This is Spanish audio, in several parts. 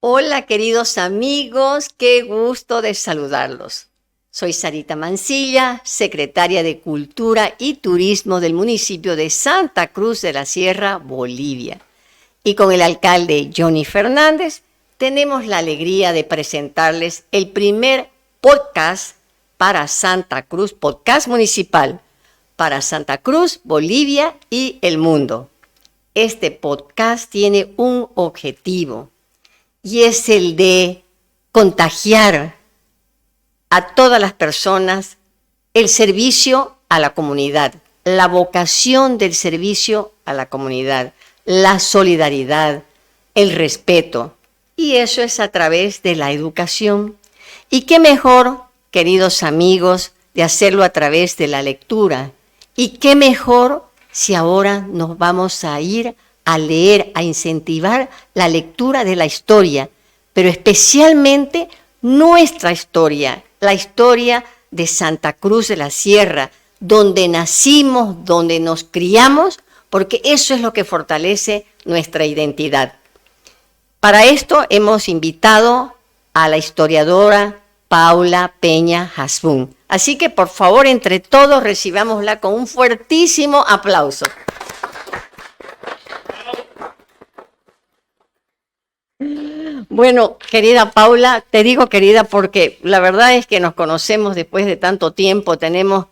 Hola queridos amigos, qué gusto de saludarlos. Soy Sarita Mancilla, secretaria de Cultura y Turismo del municipio de Santa Cruz de la Sierra, Bolivia. Y con el alcalde Johnny Fernández tenemos la alegría de presentarles el primer podcast para Santa Cruz, podcast municipal para Santa Cruz, Bolivia y el mundo. Este podcast tiene un objetivo y es el de contagiar a todas las personas el servicio a la comunidad, la vocación del servicio a la comunidad, la solidaridad, el respeto. Y eso es a través de la educación. ¿Y qué mejor, queridos amigos, de hacerlo a través de la lectura? ¿Y qué mejor si ahora nos vamos a ir a leer, a incentivar la lectura de la historia, pero especialmente nuestra historia, la historia de Santa Cruz de la Sierra, donde nacimos, donde nos criamos, porque eso es lo que fortalece nuestra identidad. Para esto hemos invitado a la historiadora Paula Peña Hasbún. Así que por favor, entre todos, recibámosla con un fuertísimo aplauso. Bueno, querida Paula, te digo querida porque la verdad es que nos conocemos después de tanto tiempo, tenemos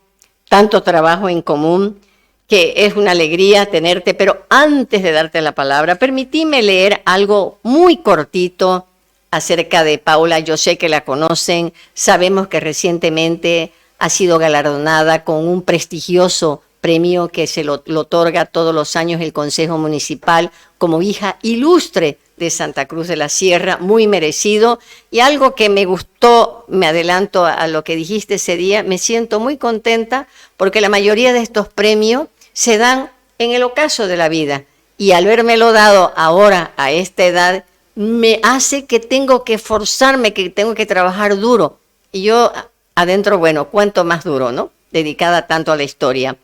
tanto trabajo en común, que es una alegría tenerte, pero antes de darte la palabra, permitime leer algo muy cortito acerca de Paula. Yo sé que la conocen, sabemos que recientemente ha sido galardonada con un prestigioso premio que se lo otorga todos los años el Consejo Municipal como hija ilustre de Santa Cruz de la Sierra, muy merecido. Y algo que me gustó, me adelanto a lo que dijiste ese día, me siento muy contenta porque la mayoría de estos premios se dan en el ocaso de la vida. Y al vérmelo dado ahora, a esta edad, me hace que tengo que esforzarme, que tengo que trabajar duro. Y yo adentro, bueno, cuánto más duro, ¿no? Dedicada tanto a la historia.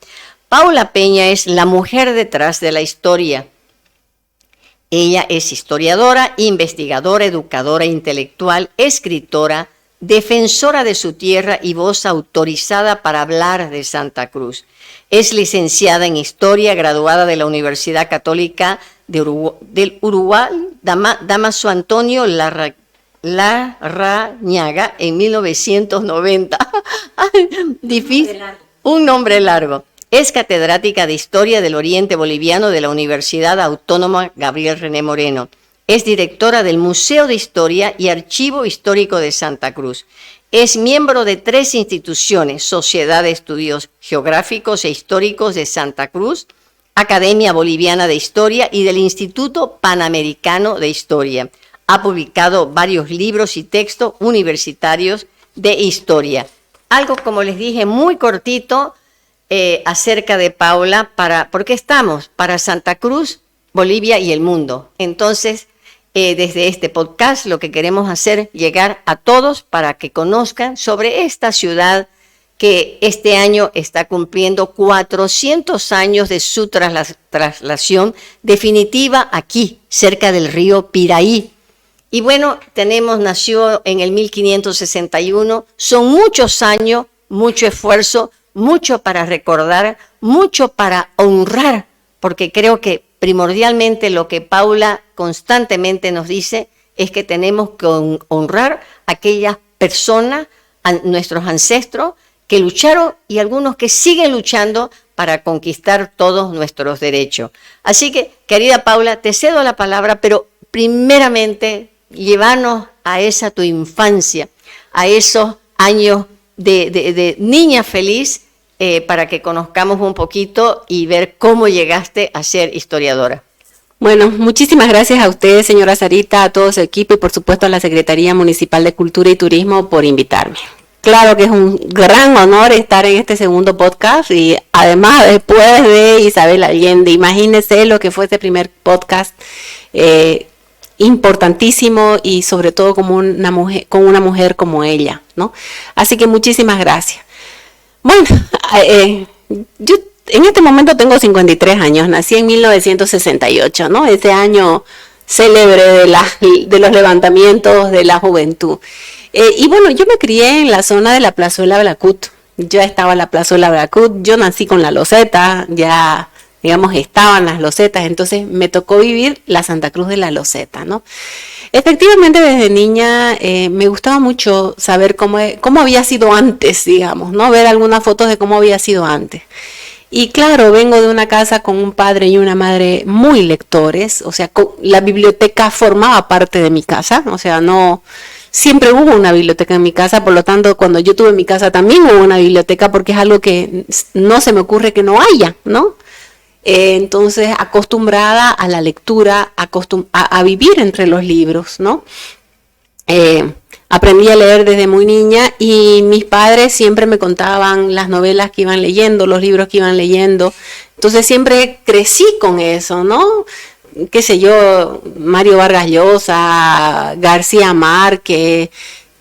Paula Peña es la mujer detrás de la historia. Ella es historiadora, investigadora, educadora intelectual, escritora, defensora de su tierra y voz autorizada para hablar de Santa Cruz. Es licenciada en Historia, graduada de la Universidad Católica del Uruguay, Damaso Antonio Larrañaga, en 1990. Difícil, un nombre largo. Es catedrática de Historia del Oriente Boliviano de la Universidad Autónoma Gabriel René Moreno. Es directora del Museo de Historia y Archivo Histórico de Santa Cruz. Es miembro de 3 instituciones: Sociedad de Estudios Geográficos e Históricos de Santa Cruz, Academia Boliviana de Historia y del Instituto Panamericano de Historia. Ha publicado varios libros y textos universitarios de historia. Algo, como les dije, muy cortito, acerca de Paula, porque estamos para Santa Cruz, Bolivia y el mundo. Entonces, desde este podcast lo que queremos hacer, llegar a todos para que conozcan sobre esta ciudad que este año está cumpliendo 400 años de su traslación definitiva aquí, cerca del río Piraí. Y bueno, nació en el 1561, son muchos años, mucho esfuerzo, mucho para recordar, mucho para honrar, porque creo que primordialmente lo que Paula constantemente nos dice es que tenemos que honrar a aquellas personas, a nuestros ancestros que lucharon y algunos que siguen luchando para conquistar todos nuestros derechos. Así que, querida Paula, te cedo la palabra, pero primeramente llévanos a esa tu infancia, a esos años de niña feliz, para que conozcamos un poquito y ver cómo llegaste a ser historiadora. Bueno, muchísimas gracias a ustedes, señora Sarita, a todo su equipo y por supuesto a la Secretaría Municipal de Cultura y Turismo por invitarme. Claro que es un gran honor estar en este segundo podcast y además después de Isabel Allende. Imagínense lo que fue este primer podcast, importantísimo y sobre todo como con una mujer como ella, ¿no? Así que muchísimas gracias. Bueno, yo en este momento tengo 53 años, nací en 1968, ¿no? Ese año célebre de los levantamientos de la juventud. Y bueno, yo me crié en la zona de la Plazuela Blacut. Ya estaba la Plazuela Blacut, yo nací con la loseta, ya digamos estaban las losetas, entonces me tocó vivir la Santa Cruz de la Loseta, ¿no? Efectivamente, desde niña me gustaba mucho saber cómo había sido antes, digamos, ¿no? Ver algunas fotos de cómo había sido antes. Y claro, vengo de una casa con un padre y una madre muy lectores, o sea, la biblioteca formaba parte de mi casa, o sea, no, siempre hubo una biblioteca en mi casa, por lo tanto, cuando yo tuve mi casa también hubo una biblioteca, porque es algo que no se me ocurre que no haya, ¿no? Entonces, acostumbrada a la lectura, a vivir entre los libros, ¿no? Aprendí a leer desde muy niña y mis padres siempre me contaban las novelas que iban leyendo, los libros que iban leyendo. Entonces, siempre crecí con eso, ¿no? Qué sé yo, Mario Vargas Llosa, García Márquez,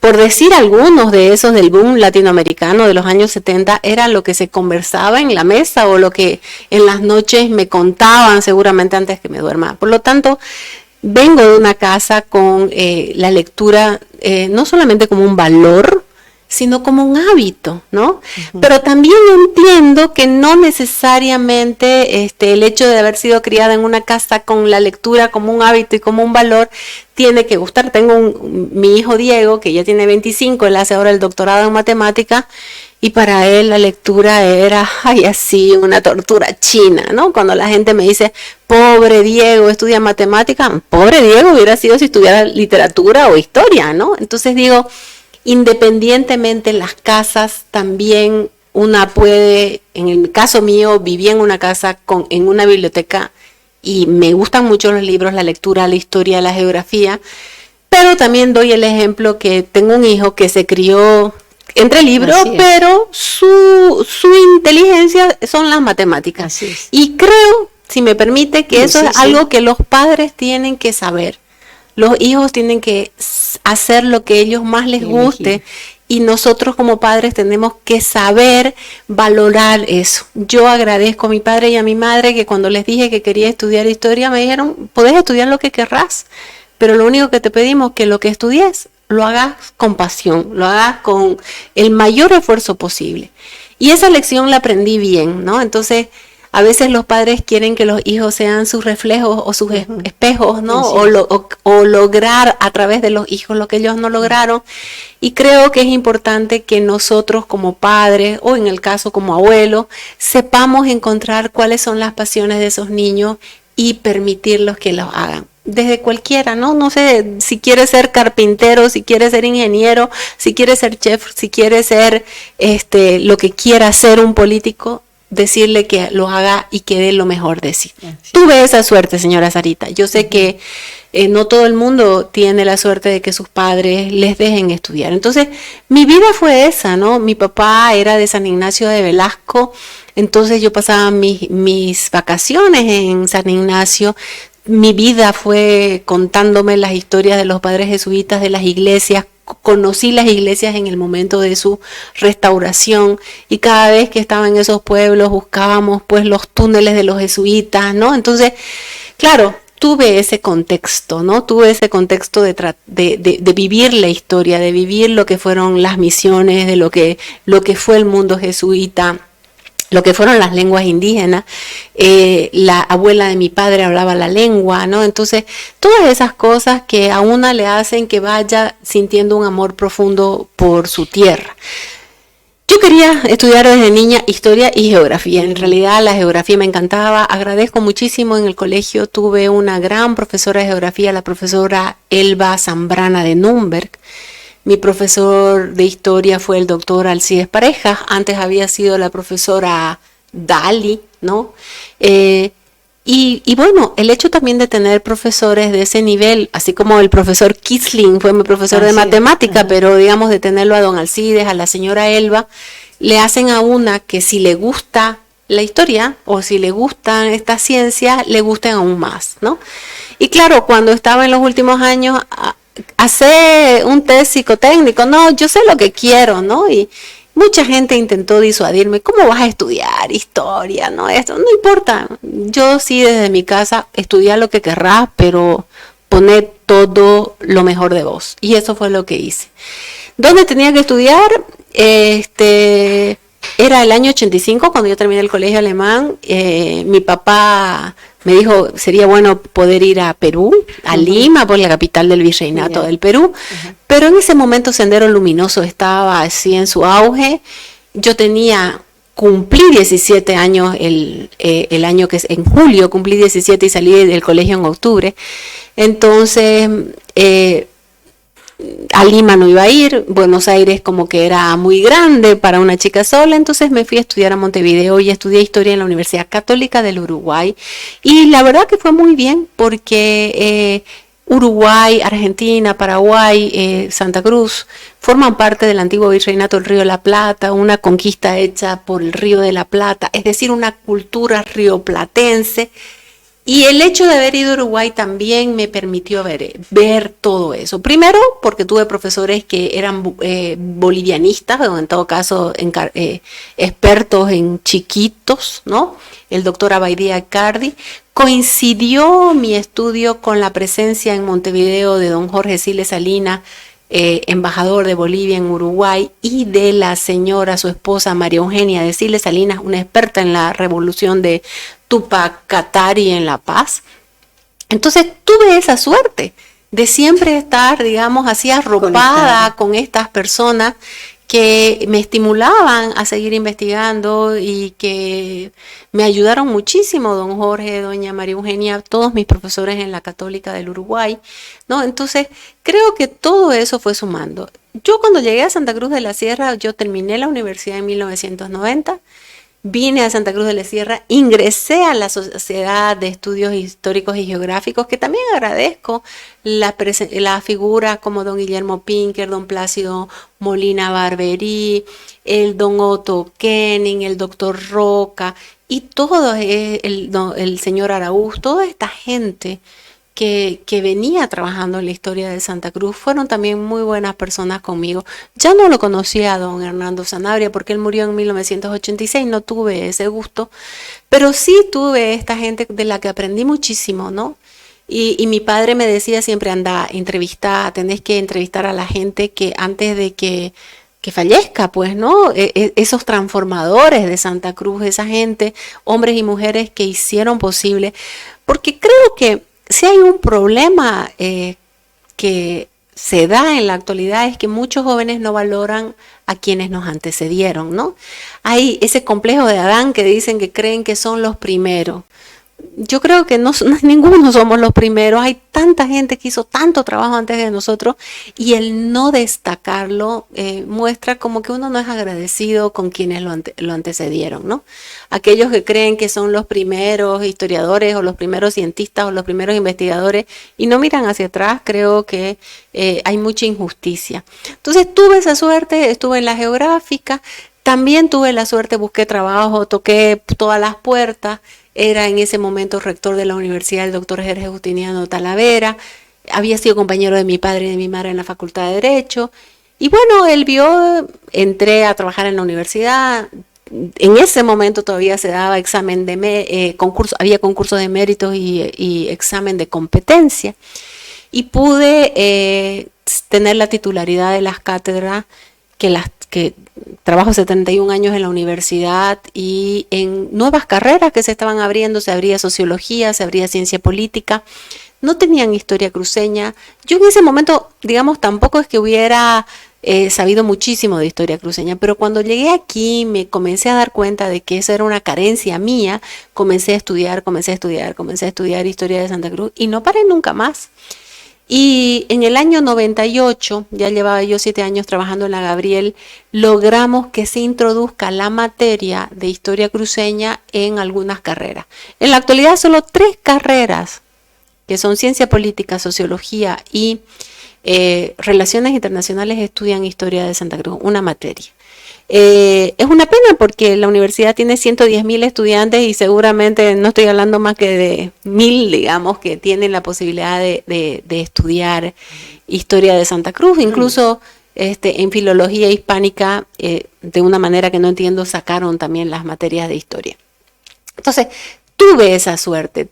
por decir algunos de esos del boom latinoamericano de los años 70, era lo que se conversaba en la mesa o lo que en las noches me contaban seguramente antes que me duerma. Por lo tanto, vengo de una casa con la lectura no solamente como un valor, sino como un hábito, ¿no? Uh-huh. Pero también entiendo que no necesariamente el hecho de haber sido criada en una casa con la lectura como un hábito y como un valor tiene que gustar. Tengo mi hijo Diego, que ya tiene 25, él hace ahora el doctorado en matemática, y para él la lectura era, así, una tortura china, ¿no? Cuando la gente me dice, pobre Diego, estudia matemática, pobre Diego hubiera sido si estudiara literatura o historia, ¿no? Entonces digo, independientemente las casas también una puede, en el caso mío viví en una casa en una biblioteca y me gustan mucho los libros, la lectura, la historia, la geografía, pero también doy el ejemplo que tengo un hijo que se crió entre libros, pero su inteligencia son las matemáticas. Y creo, si me permite, que eso es algo que los padres tienen que saber. Los hijos tienen que hacer lo que a ellos más les guste y nosotros como padres tenemos que saber valorar eso. Yo agradezco a mi padre y a mi madre que cuando les dije que quería estudiar historia me dijeron, podés estudiar lo que querrás, pero lo único que te pedimos es que lo que estudies lo hagas con pasión, lo hagas con el mayor esfuerzo posible. Y esa lección la aprendí bien, ¿no? Entonces, a veces los padres quieren que los hijos sean sus reflejos o sus espejos, ¿no? O lograr a través de los hijos lo que ellos no lograron. Y creo que es importante que nosotros como padres, o en el caso como abuelos, sepamos encontrar cuáles son las pasiones de esos niños y permitirlos que los hagan. Desde cualquiera, ¿no? No sé, si quiere ser carpintero, si quiere ser ingeniero, si quiere ser chef, si quiere ser lo que quiera ser un político, decirle que lo haga y que dé lo mejor de sí. Tuve esa suerte, señora Sarita. Yo sé que no todo el mundo tiene la suerte de que sus padres les dejen estudiar. Entonces, mi vida fue esa, ¿no? Mi papá era de San Ignacio de Velasco, entonces yo pasaba mis vacaciones en San Ignacio. Mi vida fue contándome las historias de los padres jesuitas, de las iglesias. Conocí las iglesias en el momento de su restauración y cada vez que estaba en esos pueblos buscábamos pues los túneles de los jesuitas, ¿no? Entonces, claro, tuve ese contexto, ¿no? Tuve ese contexto de vivir la historia, de vivir lo que fueron las misiones, de lo que fue el mundo jesuita, lo que fueron las lenguas indígenas. La abuela de mi padre hablaba la lengua, ¿no? Entonces, todas esas cosas que a una le hacen que vaya sintiendo un amor profundo por su tierra. Yo quería estudiar desde niña historia y geografía. En realidad la geografía me encantaba. Agradezco muchísimo en el colegio. Tuve una gran profesora de geografía, la profesora Elba Zambrana de Nürnberg. Mi profesor de historia fue el doctor Alcides Parejas. Antes había sido la profesora Dali, ¿no? Y bueno, el hecho también de tener profesores de ese nivel, así como el profesor Kisling fue mi profesor de matemática, pero digamos de tenerlo a don Alcides, a la señora Elba, le hacen a una que si le gusta la historia o si le gustan estas ciencias, le gusten aún más, ¿no? Y claro, cuando estaba en los últimos años, hacer un test psicotécnico, no, yo sé lo que quiero, ¿no? Y mucha gente intentó disuadirme, ¿cómo vas a estudiar historia? No, esto no importa. Yo sí desde mi casa estudiar lo que querrás, pero poné todo lo mejor de vos. Y eso fue lo que hice. ¿Dónde tenía que estudiar? Era el año 85 cuando yo terminé el colegio alemán. Mi papá me dijo, sería bueno poder ir a Perú, a Lima, por la capital del virreinato del Perú. Pero en ese momento Sendero Luminoso estaba así en su auge. Yo cumplí 17 años el año que es en julio, cumplí 17 y salí del colegio en octubre. Entonces, a Lima no iba a ir, Buenos Aires como que era muy grande para una chica sola, entonces me fui a estudiar a Montevideo y estudié historia en la Universidad Católica del Uruguay. Y la verdad que fue muy bien porque Uruguay, Argentina, Paraguay, Santa Cruz forman parte del antiguo virreinato del Río de la Plata, una conquista hecha por el Río de la Plata, es decir, una cultura rioplatense. Y el hecho de haber ido a Uruguay también me permitió ver todo eso. Primero, porque tuve profesores que eran bolivianistas, o en todo caso expertos en chiquitos, ¿no? El doctor Abaidía Cardi. Coincidió mi estudio con la presencia en Montevideo de don Jorge Siles Salinas, embajador de Bolivia en Uruguay, y de la señora, su esposa María Eugenia de Siles Salinas, una experta en la revolución de Tupac Katari en La Paz. Entonces tuve esa suerte de siempre estar, digamos, así arropada con estas personas que me estimulaban a seguir investigando y que me ayudaron muchísimo, don Jorge, doña María Eugenia, todos mis profesores en la Católica del Uruguay, ¿no? Entonces, creo que todo eso fue sumando. Yo cuando llegué a Santa Cruz de la Sierra, yo terminé la universidad en 1990, vine a Santa Cruz de la Sierra, ingresé a la Sociedad de Estudios Históricos y Geográficos, que también agradezco la figura como don Guillermo Pinker, don Plácido Molina Barberí, el don Otto Kenning, el doctor Roca y todo el señor Araúz, toda esta gente que venía trabajando en la historia de Santa Cruz, fueron también muy buenas personas conmigo. Ya no lo conocía a don Hernando Sanabria porque él murió en 1986, no tuve ese gusto, pero sí tuve esta gente de la que aprendí muchísimo, ¿no? Y mi padre me decía siempre, anda, tenés que entrevistar a la gente que antes de que fallezca, pues, ¿no? Esos transformadores de Santa Cruz, esa gente, hombres y mujeres que hicieron posible, porque creo que si hay un problema que se da en la actualidad es que muchos jóvenes no valoran a quienes nos antecedieron, ¿no? Hay ese complejo de Adán que dicen que creen que son los primeros. Yo creo que ninguno somos los primeros. Hay tanta gente que hizo tanto trabajo antes de nosotros y el no destacarlo muestra como que uno no es agradecido con quienes lo antecedieron, ¿no? Aquellos que creen que son los primeros historiadores o los primeros cientistas o los primeros investigadores y no miran hacia atrás, creo que hay mucha injusticia. Entonces tuve esa suerte, estuve en la geográfica, también tuve la suerte, busqué trabajo, toqué todas las puertas. Era en ese momento rector de la universidad el doctor Jorge Justiniano Talavera, había sido compañero de mi padre y de mi madre en la Facultad de Derecho, y bueno, él entré a trabajar en la universidad. En ese momento todavía se daba examen de había concurso de méritos y examen de competencia, y pude tener la titularidad de las cátedras que trabajo 71 años en la universidad y en nuevas carreras que se estaban abriendo, se abría sociología, se abría ciencia política, no tenían historia cruceña. Yo en ese momento, digamos, tampoco es que hubiera sabido muchísimo de historia cruceña, pero cuando llegué aquí me comencé a dar cuenta de que eso era una carencia mía, comencé a estudiar historia de Santa Cruz y no paré nunca más. Y en el año 98, ya llevaba yo 7 años trabajando en la Gabriel, logramos que se introduzca la materia de historia cruceña en algunas carreras. En la actualidad solo 3 carreras, que son ciencia política, sociología y relaciones internacionales, estudian historia de Santa Cruz, una materia. Es una pena porque la universidad tiene 110.000 estudiantes y seguramente no estoy hablando más que de 1.000, digamos, que tienen la posibilidad de estudiar historia de Santa Cruz. Incluso en filología hispánica, de una manera que no entiendo, sacaron también las materias de historia. Entonces, tuve esa suerte,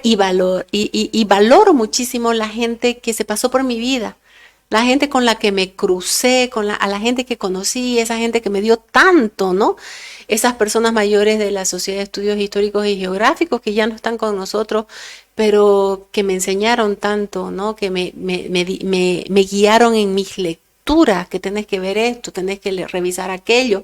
y valoro muchísimo la gente que se pasó por mi vida, la gente con la que me crucé, a la gente que conocí, esa gente que me dio tanto, ¿no? Esas personas mayores de la Sociedad de Estudios Históricos y Geográficos que ya no están con nosotros, pero que me enseñaron tanto, ¿no? Que me guiaron en mis lecturas, que tenés que ver esto, tenés que revisar aquello.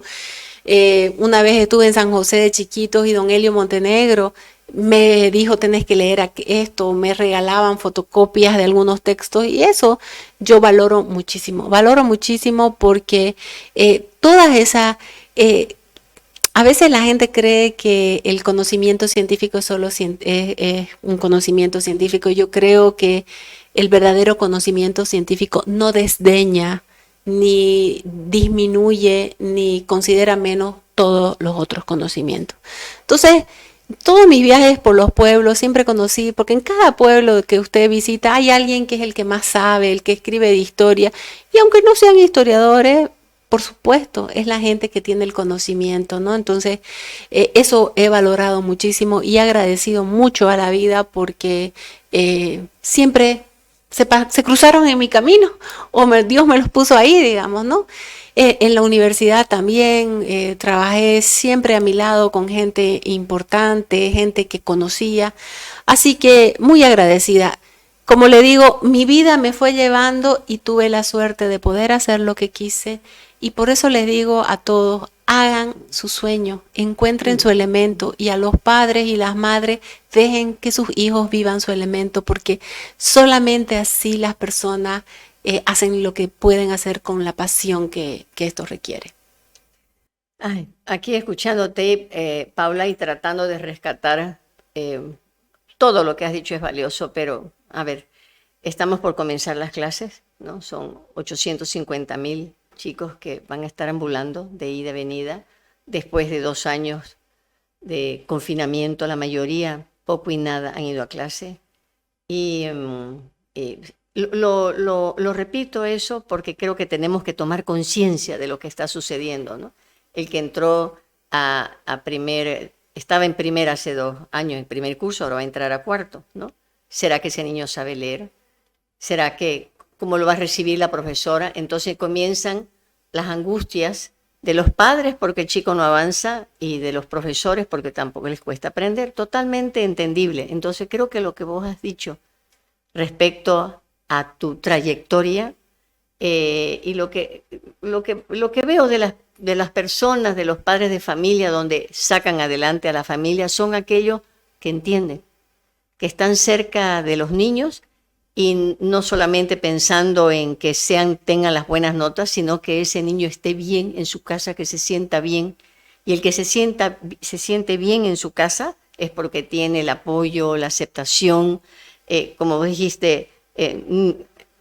Una vez estuve en San José de chiquitos y don Helio Montenegro me dijo tenés que leer esto, me regalaban fotocopias de algunos textos y eso yo valoro muchísimo porque todas esas... a veces la gente cree que el conocimiento científico solo es un conocimiento científico. Yo creo que el verdadero conocimiento científico no desdeña, ni disminuye, ni considera menos todos los otros conocimientos. Entonces, todos mis viajes por los pueblos siempre conocí, porque en cada pueblo que usted visita hay alguien que es el que más sabe, el que escribe de historia, y aunque no sean historiadores, por supuesto, es la gente que tiene el conocimiento, ¿no? Entonces, eso he valorado muchísimo y he agradecido mucho a la vida porque siempre se cruzaron en mi camino o Dios me los puso ahí, digamos, ¿no? En la universidad también trabajé siempre a mi lado con gente importante, gente que conocía, así que muy agradecida. Como le digo, mi vida me fue llevando y tuve la suerte de poder hacer lo que quise y por eso les digo a todos, hagan su sueño, encuentren su elemento y a los padres y las madres dejen que sus hijos vivan su elemento porque solamente así las personas hacen lo que pueden hacer con la pasión que esto requiere. Ay, aquí escuchándote, Paula, y tratando de rescatar todo lo que has dicho es valioso, pero a ver, estamos por comenzar las clases, ¿no? Son 850,000 chicos que van a estar ambulando de ida y venida después de 2 años de confinamiento. La mayoría, poco y nada, han ido a clase. Y lo repito eso porque creo que tenemos que tomar conciencia de lo que está sucediendo, ¿no? El que entró estaba en primer hace 2 años, en primer curso, ahora va a entrar a cuarto, ¿no? ¿Será que ese niño sabe leer? ¿Será que cómo lo va a recibir la profesora? Entonces comienzan las angustias de los padres porque el chico no avanza y de los profesores porque tampoco les cuesta aprender. Totalmente entendible. Entonces creo que lo que vos has dicho respecto a tu trayectoria y lo que veo de las personas, de los padres de familia donde sacan adelante a la familia, son aquellos que entienden, que están cerca de los niños y no solamente pensando en que tengan las buenas notas, sino que ese niño esté bien en su casa, que se sienta bien. Y el que se siente bien en su casa es porque tiene el apoyo, la aceptación, como vos dijiste,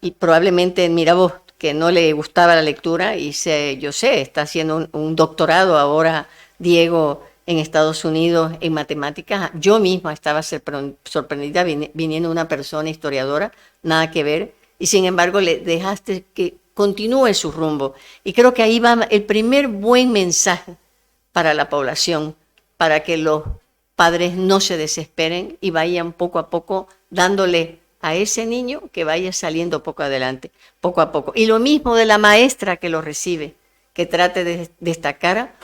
y probablemente, mira vos, que no le gustaba la lectura y está haciendo un doctorado ahora, Diego, en Estados Unidos en matemáticas. Yo misma estaba sorprendida viniendo una persona historiadora, nada que ver, y sin embargo le dejaste que continúe su rumbo. Y creo que ahí va el primer buen mensaje para la población, para que los padres no se desesperen y vayan poco a poco dándole a ese niño que vaya saliendo poco a poco. Y lo mismo de la maestra que lo recibe, que trate de destacar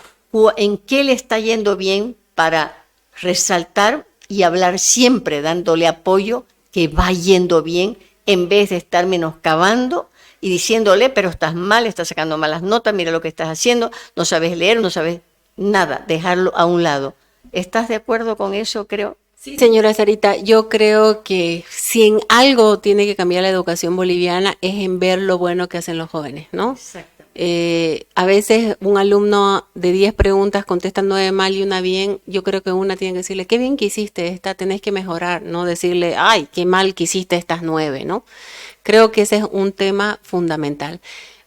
en qué le está yendo bien para resaltar y hablar siempre dándole apoyo que va yendo bien en vez de estar menoscabando y diciéndole pero estás mal, estás sacando malas notas, mira lo que estás haciendo, no sabes leer, no sabes nada, dejarlo a un lado. ¿Estás de acuerdo con eso, creo? Sí, señora Sarita, yo creo que si en algo tiene que cambiar la educación boliviana es en ver lo bueno que hacen los jóvenes, ¿no? Exacto. A veces un alumno de 10 preguntas contesta 9 mal y una bien. Yo creo que una tiene que decirle, qué bien que hiciste esta, tenés que mejorar, no decirle, ay, qué mal que hiciste estas 9, ¿no? Creo que ese es un tema fundamental.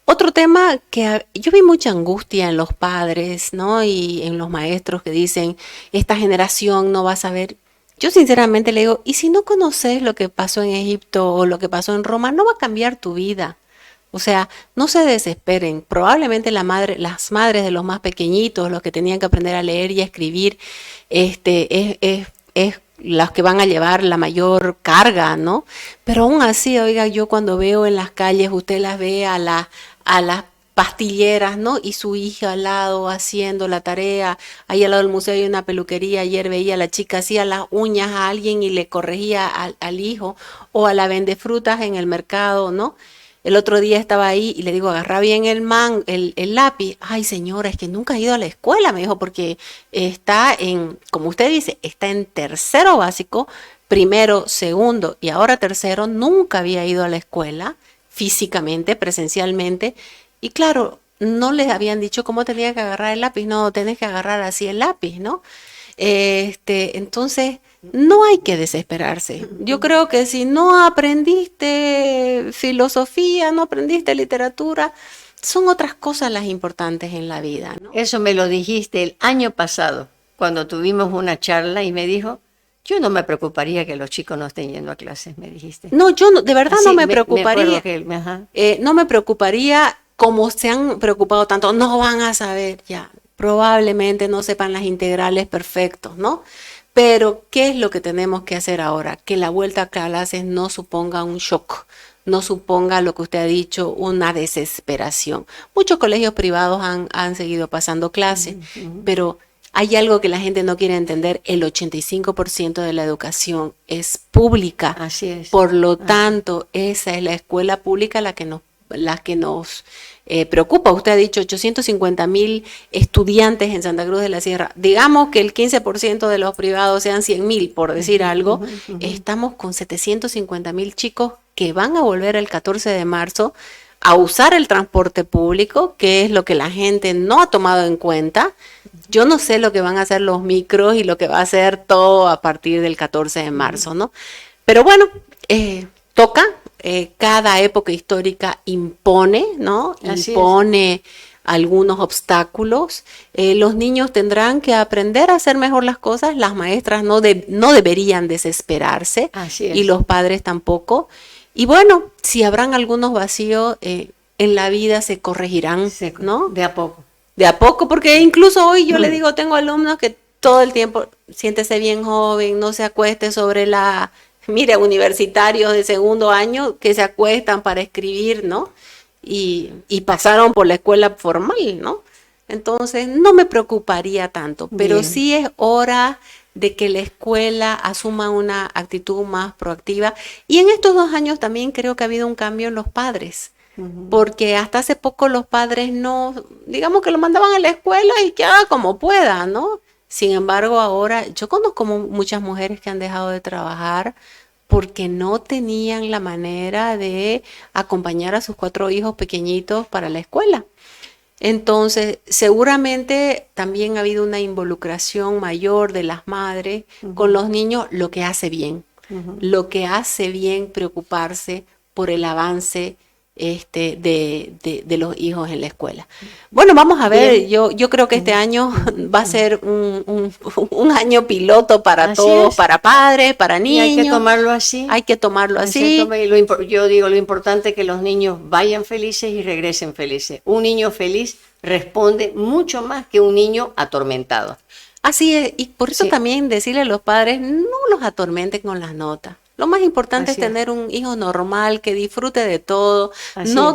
Otro tema que yo vi mucha angustia en los padres, ¿no? Y en los maestros que dicen, esta generación no va a saber. Yo sinceramente le digo, ¿y si no conoces lo que pasó en Egipto o lo que pasó en Roma, no va a cambiar tu vida? O sea, no se desesperen. Probablemente las madres de los más pequeñitos, los que tenían que aprender a leer y a escribir, es es las que van a llevar la mayor carga, ¿no? Pero aún así, oiga, yo cuando veo en las calles, usted las ve a las pastilleras, ¿no? Y su hija al lado haciendo la tarea. Ahí al lado del museo hay una peluquería. Ayer veía a la chica hacía las uñas a alguien y le corregía al hijo, o a la vende frutas en el mercado, ¿no? El otro día estaba ahí y le digo, agarra bien el lápiz. Ay, señora, es que nunca ha ido a la escuela, me dijo, porque está como usted dice, está en tercero básico, primero, segundo y ahora tercero. Nunca había ido a la escuela físicamente, presencialmente. Y claro, no les habían dicho cómo tenía que agarrar el lápiz. No, tenés que agarrar así el lápiz, ¿no? Entonces, no hay que desesperarse. Yo creo que si no aprendiste filosofía, no aprendiste literatura, son otras cosas las importantes en la vida, ¿no? Eso me lo dijiste el año pasado, cuando tuvimos una charla y me dijo, yo no me preocuparía que los chicos no estén yendo a clases, me dijiste. No, yo no, de verdad Así, no me preocuparía. Ajá. No me preocuparía como se han preocupado tanto. No van a saber ya. Probablemente no sepan las integrales perfectos, ¿no? Pero, ¿qué es lo que tenemos que hacer ahora? Que la vuelta a clases no suponga un shock, no suponga lo que usted ha dicho, una desesperación. Muchos colegios privados han seguido pasando clases, pero hay algo que la gente no quiere entender: el 85% de la educación es pública. Así es. Por lo tanto, esa es la escuela pública la que nos preocupa. Usted ha dicho 850,000 estudiantes en Santa Cruz de la Sierra. Digamos que el 15% de los privados sean 100,000, por decir algo. Estamos con 750,000 chicos que van a volver el 14 de marzo a usar el transporte público, que es lo que la gente no ha tomado en cuenta. Yo no sé lo que van a hacer los micros y lo que va a hacer todo a partir del 14 de marzo, ¿no? Pero bueno, toca. Cada época histórica impone, ¿no? Impone algunos obstáculos. Los niños tendrán que aprender a hacer mejor las cosas. Las maestras no deberían desesperarse, y los padres tampoco. Y bueno, si habrán algunos vacíos en la vida, se corregirán, ¿no? De a poco. De a poco, porque incluso hoy yo le digo, tengo alumnos que todo el tiempo, siéntese bien joven, no se acueste sobre mire, universitarios de segundo año que se acuestan para escribir, ¿no? Y pasaron por la escuela formal, ¿no? Entonces, no me preocuparía tanto, pero Bien. sí es hora de que la escuela asuma una actitud más proactiva. Y en estos 2 años también creo que ha habido un cambio en los padres, porque hasta hace poco los padres no, digamos que lo mandaban a la escuela y que haga como pueda, ¿no? Sin embargo, ahora yo conozco muchas mujeres que han dejado de trabajar porque no tenían la manera de acompañar a sus 4 hijos pequeñitos para la escuela. Entonces, seguramente también ha habido una involucración mayor de las madres con los niños, lo que hace bien. Lo que hace bien preocuparse por el avance de los hijos en la escuela. Bueno, vamos a ver, yo creo que este año va a ser un año piloto para todos, para padres, para niños. Y hay que tomarlo así. Hay que tomarlo así. Yo digo, lo importante es que los niños vayan felices y regresen felices. Un niño feliz responde mucho más que un niño atormentado. Así es, y por eso también decirle a los padres, no los atormenten con las notas. Lo más importante es tener un hijo normal, que disfrute de todo,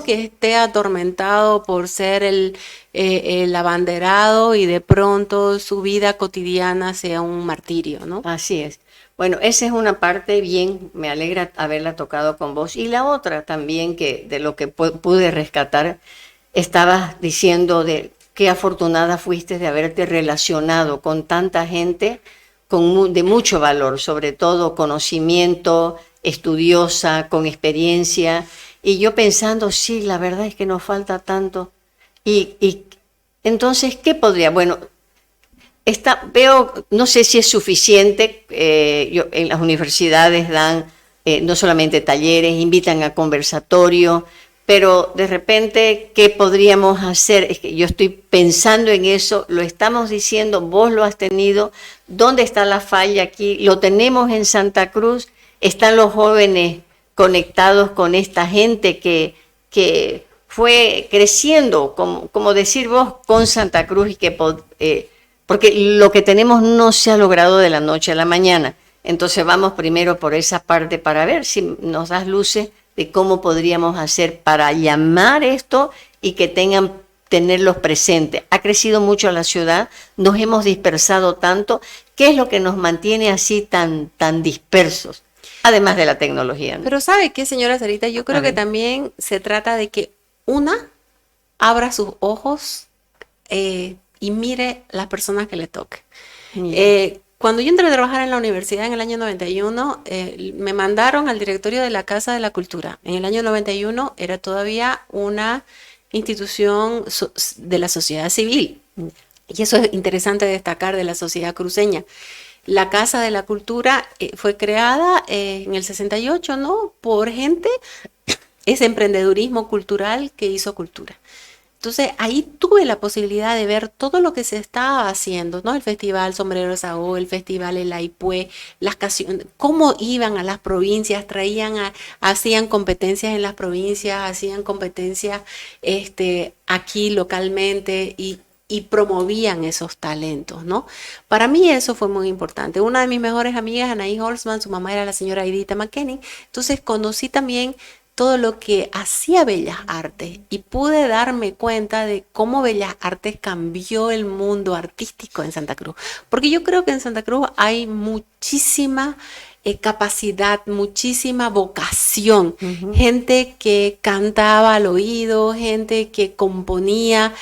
que esté atormentado por ser el abanderado y de pronto su vida cotidiana sea un martirio, ¿no? Así es. Bueno, esa es una parte bien, me alegra haberla tocado con vos. Y la otra también, que de lo que pude rescatar, estabas diciendo de qué afortunada fuiste de haberte relacionado con tanta gente de mucho valor, sobre todo conocimiento, estudiosa, con experiencia. Y yo pensando, sí, la verdad es que nos falta tanto. Y entonces, ¿qué podría? Bueno, veo, no sé si es suficiente, en las universidades dan no solamente talleres, invitan a conversatorio, pero de repente, ¿qué podríamos hacer? Es que yo estoy pensando en eso, lo estamos diciendo, vos lo has tenido. ¿Dónde está la falla aquí? Lo tenemos en Santa Cruz, están los jóvenes conectados con esta gente que fue creciendo, como decir vos, con Santa Cruz, y que porque lo que tenemos no se ha logrado de la noche a la mañana. Entonces vamos primero por esa parte para ver si nos das luces de cómo podríamos hacer para llamar esto y que tenerlos presentes. Ha crecido mucho la ciudad, nos hemos dispersado tanto. ¿Qué es lo que nos mantiene así tan dispersos? Además de la tecnología, ¿no? Pero ¿sabe qué, señora Sarita? Yo creo que también se trata de que una abra sus ojos y mire las personas que le toque. Cuando yo entré a trabajar en la universidad en el año 91, me mandaron al directorio de la Casa de la Cultura. En el año 91 era todavía una institución de la sociedad civil. Y eso es interesante destacar de la sociedad cruceña. La Casa de la Cultura fue creada en el 68, ¿no? Por gente, es emprendedurismo cultural que hizo cultura. Entonces ahí tuve la posibilidad de ver todo lo que se estaba haciendo, ¿no? El Festival Sombrero de Sao, el Festival El Aipue, las canciones, cómo iban a las provincias, hacían competencias en las provincias, hacían competencias aquí localmente y promovían esos talentos, ¿no? Para mí eso fue muy importante. Una de mis mejores amigas, Anaí Holzman, su mamá era la señora Edita McKenny, entonces conocí también todo lo que hacía Bellas Artes y pude darme cuenta de cómo Bellas Artes cambió el mundo artístico en Santa Cruz. Porque yo creo que en Santa Cruz hay muchísima capacidad, muchísima vocación. Gente que cantaba al oído, gente que componía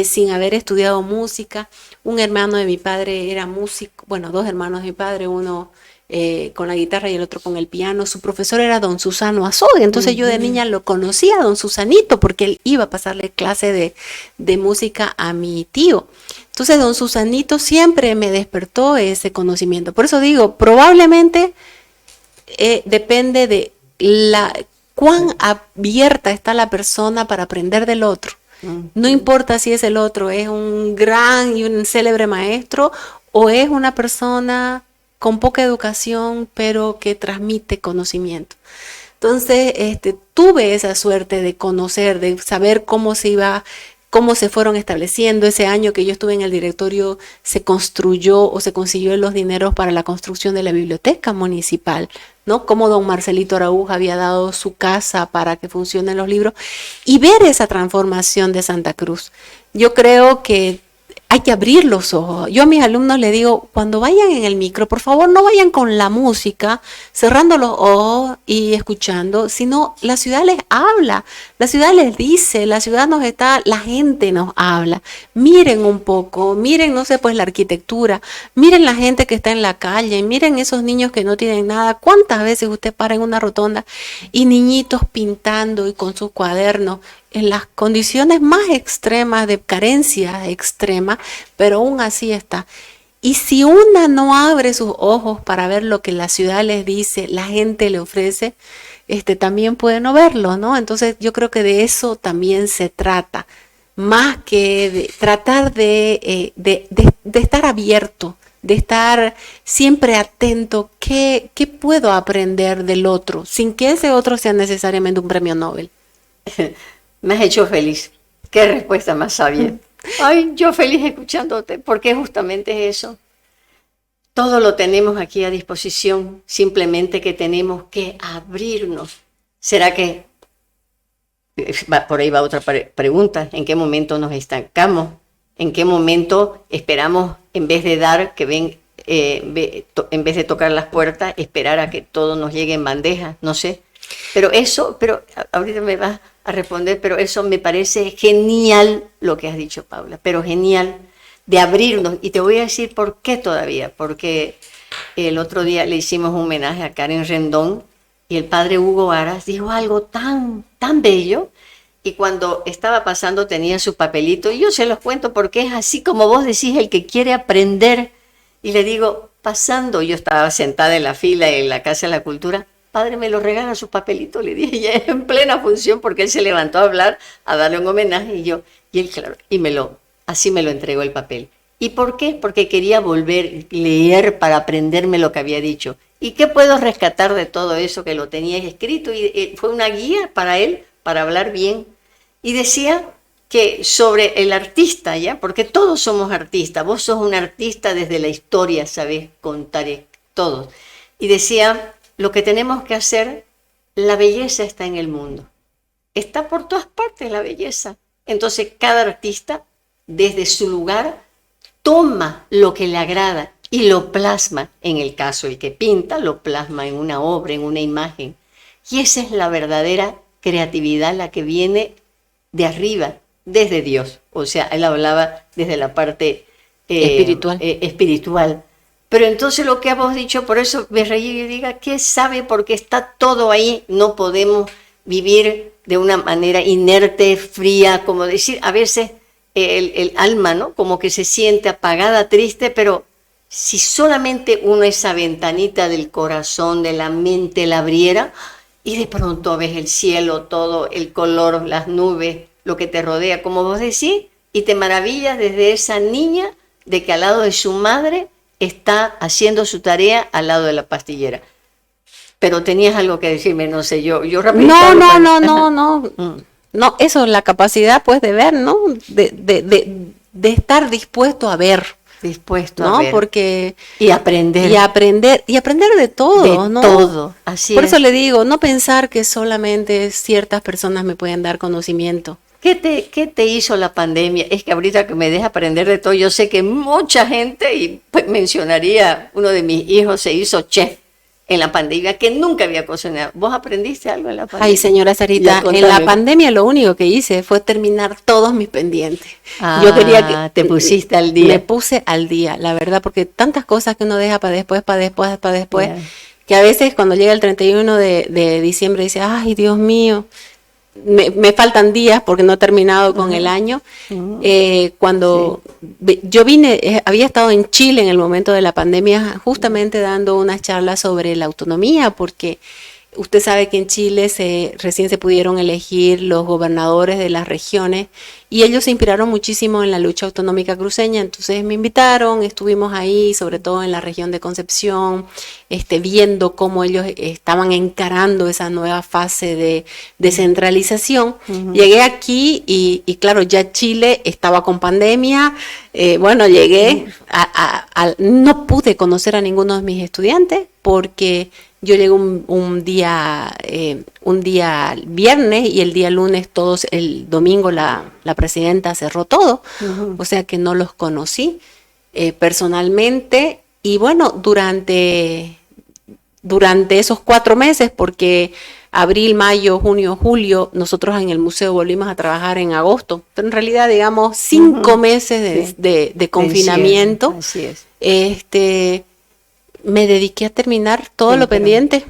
sin haber estudiado música. Un hermano de mi padre era músico, bueno, dos hermanos de mi padre, uno con la guitarra y el otro con el piano. Su profesor era don Susano Azogue, entonces yo de niña lo conocía, don Susanito, porque él iba a pasarle clase de música a mi tío. Entonces don Susanito siempre me despertó ese conocimiento. Por eso digo, probablemente depende de cuán abierta está la persona para aprender del otro. No importa si es el otro, es un gran y un célebre maestro o es una persona con poca educación, pero que transmite conocimiento. Entonces, tuve esa suerte de conocer, de saber cómo se fueron estableciendo. Ese año que yo estuve en el directorio, se construyó o se consiguió los dineros para la construcción de la biblioteca municipal, ¿no? Como don Marcelito Araújo había dado su casa para que funcionen los libros y ver esa transformación de Santa Cruz. Yo creo que hay que abrir los ojos. Yo a mis alumnos les digo, cuando vayan en el micro, por favor no vayan con la música, cerrando los ojos y escuchando, sino la ciudad les habla, la ciudad les dice, la ciudad la gente nos habla. Miren un poco, miren, no sé, pues la arquitectura, miren la gente que está en la calle, miren esos niños que no tienen nada. ¿Cuántas veces usted para en una rotonda y niñitos pintando y con sus cuadernos? En las condiciones más extremas de carencia extrema, pero aún así está. Y si una no abre sus ojos para ver lo que la ciudad les dice, la gente le ofrece, también puede no verlo, ¿no? Entonces yo creo que de eso también se trata, más que de tratar de estar abierto, de estar siempre atento, ¿qué puedo aprender del otro? Sin que ese otro sea necesariamente un premio Nobel. Me has hecho feliz. Qué respuesta más sabia. Ay, yo feliz escuchándote, porque justamente es eso. Todo lo tenemos aquí a disposición, simplemente que tenemos que abrirnos. ¿Será que, por ahí va otra pregunta, en qué momento nos estancamos? ¿En qué momento esperamos, en vez de dar, en vez de tocar las puertas, esperar a que todo nos llegue en bandeja? No sé. Pero ahorita me vas a responder, pero eso me parece genial lo que has dicho, Paula, pero genial de abrirnos. Y te voy a decir por qué todavía, porque el otro día le hicimos un homenaje a Karen Rendón y el padre Hugo Aras dijo algo tan bello, y cuando estaba pasando tenía su papelito, y yo se los cuento porque es así como vos decís, el que quiere aprender, y le digo, pasando, yo estaba sentada en la fila en la Casa de la Cultura, padre, me lo regala su papelito, le dije, ya en plena función, porque él se levantó a hablar, a darle un homenaje, y él, claro, así me lo entregó el papel. ¿Y por qué? Porque quería volver a leer para aprenderme lo que había dicho. ¿Y qué puedo rescatar de todo eso que lo tenía escrito? Y fue una guía para él, para hablar bien. Y decía que sobre el artista, ¿ya? Porque todos somos artistas, vos sos un artista desde la historia, sabés contar todos. Y decía, lo que tenemos que hacer, la belleza está en el mundo, está por todas partes la belleza. Entonces cada artista, desde su lugar, toma lo que le agrada y lo plasma, en el caso el que pinta, lo plasma en una obra, en una imagen. Y esa es la verdadera creatividad, la que viene de arriba, desde Dios. O sea, él hablaba desde la parte espiritual. Pero entonces lo que hemos dicho, por eso me reí y diga, ¿qué sabe? Porque está todo ahí, no podemos vivir de una manera inerte, fría, como decir, a veces el alma, ¿no? Como que se siente apagada, triste, pero si solamente uno esa ventanita del corazón, de la mente la abriera, y de pronto ves el cielo, todo el color, las nubes, lo que te rodea, como vos decís, y te maravillas desde esa niña de que al lado de su madre está haciendo su tarea al lado de la pastillera. Pero tenías algo que decirme, no sé, yo rápido. No, eso, la capacidad pues de ver, ¿no? De estar dispuesto a ver. Dispuesto ¿no? A ver. Porque y aprender de todo, de ¿no? todo, así Por es. eso le digo, no pensar que solamente ciertas personas me pueden dar conocimiento. ¿Qué te hizo la pandemia? Es que ahorita que me deja aprender de todo, yo sé que mucha gente, y pues mencionaría, uno de mis hijos se hizo chef en la pandemia, que nunca había cocinado. ¿Vos aprendiste algo en la pandemia? Ay, señora Sarita, en la pandemia lo único que hice fue terminar todos mis pendientes. Yo quería que te pusiste al día. Me puse al día, la verdad, porque tantas cosas que uno deja para después, Yeah. que a veces cuando llega el 31 de diciembre dice, ay, Dios mío, me faltan días porque no he terminado con el año. Cuando yo vine, había estado en Chile en el momento de la pandemia, justamente dando unas charlas sobre la autonomía, porque usted sabe que en Chile recién se pudieron elegir los gobernadores de las regiones y ellos se inspiraron muchísimo en la lucha autonómica cruceña. Entonces me invitaron, estuvimos ahí, sobre todo en la región de Concepción, viendo cómo ellos estaban encarando esa nueva fase de descentralización. Llegué aquí y claro, ya Chile estaba con pandemia. Llegué, no pude conocer a ninguno de mis estudiantes porque yo llegué un día viernes y el día lunes el domingo la presidenta cerró todo, o sea que no los conocí personalmente. Y bueno, durante esos 4 meses, porque abril, mayo, junio, julio, nosotros en el museo volvimos a trabajar en agosto, pero en realidad digamos 5 meses de confinamiento. Así es. Me dediqué a terminar todo lo pendiente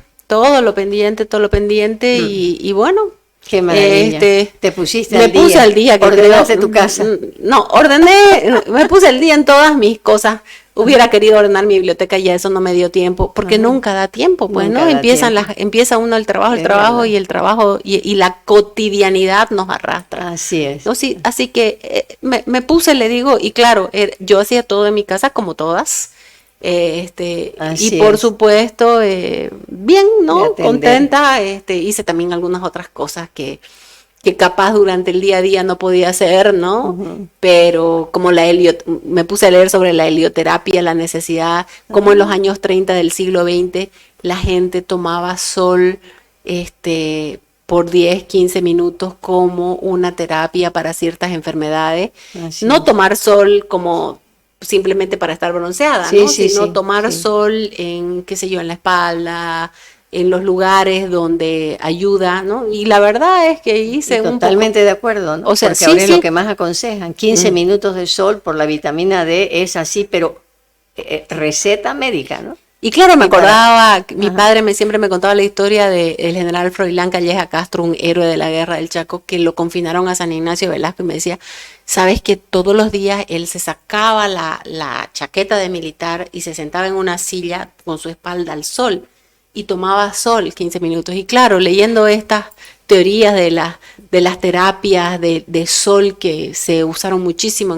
y bueno. Qué maravilla. Te pusiste al día. Me puse al día. ¿Ordenaste tu casa? No, me puse al día en todas mis cosas. Hubiera querido ordenar mi biblioteca, ya eso no me dio tiempo, porque nunca da tiempo, pues, ¿no? Empieza uno el trabajo y la cotidianidad nos arrastra. Así es. ¿No? Sí, así que me puse, le digo, y claro, yo hacía todo en mi casa como todas. Y por supuesto bien, ¿no? Contenta, hice también algunas otras cosas que capaz durante el día a día no podía hacer, ¿no? Pero como me puse a leer sobre la helioterapia, la necesidad, como en los años 30 del siglo XX la gente tomaba sol por 10, 15 minutos como una terapia para ciertas enfermedades. No tomar sol como simplemente para estar bronceada, ¿no? Sino tomar sol en, qué sé yo, en la espalda, en los lugares donde ayuda, ¿no? Y la verdad es que hice totalmente de acuerdo, ¿no? O sea, porque ahora es lo que más aconsejan, 15 minutos de sol por la vitamina D, es así, pero receta médica, ¿no? Y claro, me acordaba, mi padre siempre me contaba la historia del general Froilán Calleja Castro, un héroe de la guerra del Chaco, que lo confinaron a San Ignacio Velasco, y me decía, sabes que todos los días él se sacaba la chaqueta de militar y se sentaba en una silla con su espalda al sol y tomaba sol 15 minutos. Y claro, leyendo estas teorías de las terapias de sol que se usaron muchísimo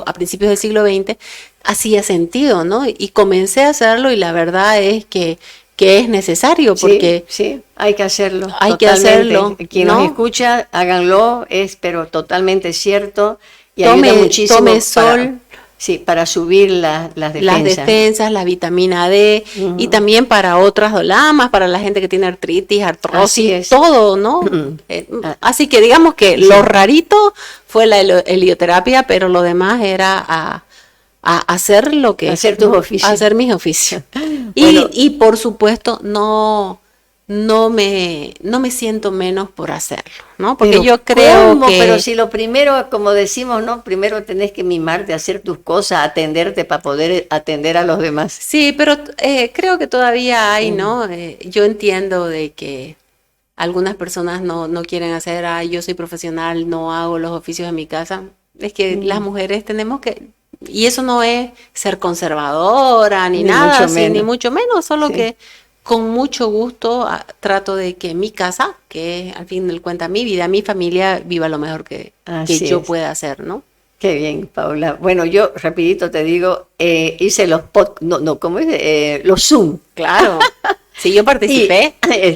a principios del siglo XX, hacía sentido, ¿no? Y comencé a hacerlo y la verdad es que que es necesario, porque sí, hay que hacerlo. Hay que hacerlo. Quien ¿no? nos escucha, háganlo, es pero totalmente cierto y ayuda muchísimo tome sol, para subir las defensas. Las defensas, la vitamina D, y también para otras dolamas, para la gente que tiene artritis, artrosis, todo, ¿no? Así que digamos que lo rarito fue la helioterapia, pero lo demás era a hacer lo que hacer tus oficios. Hacer mis oficios. Bueno, y por supuesto no me siento menos por hacerlo, ¿no? Porque pero yo creo que... Pero si lo primero, como decimos, ¿no? Primero tenés que mimarte, hacer tus cosas, atenderte para poder atender a los demás. Sí, pero creo que todavía hay, ¿no? Yo entiendo de que algunas personas no quieren hacer, yo soy profesional, no hago los oficios en mi casa. Es que las mujeres tenemos que... Y eso no es ser conservadora ni nada, ni mucho menos, solo que con mucho gusto trato de que mi casa, que al fin del cuenta mi vida, mi familia, viva lo mejor que yo pueda hacer, ¿no? Qué bien, Paula. Bueno, yo rapidito te digo, hice los ¿cómo es? Los Zoom. Claro. Sí, yo participé.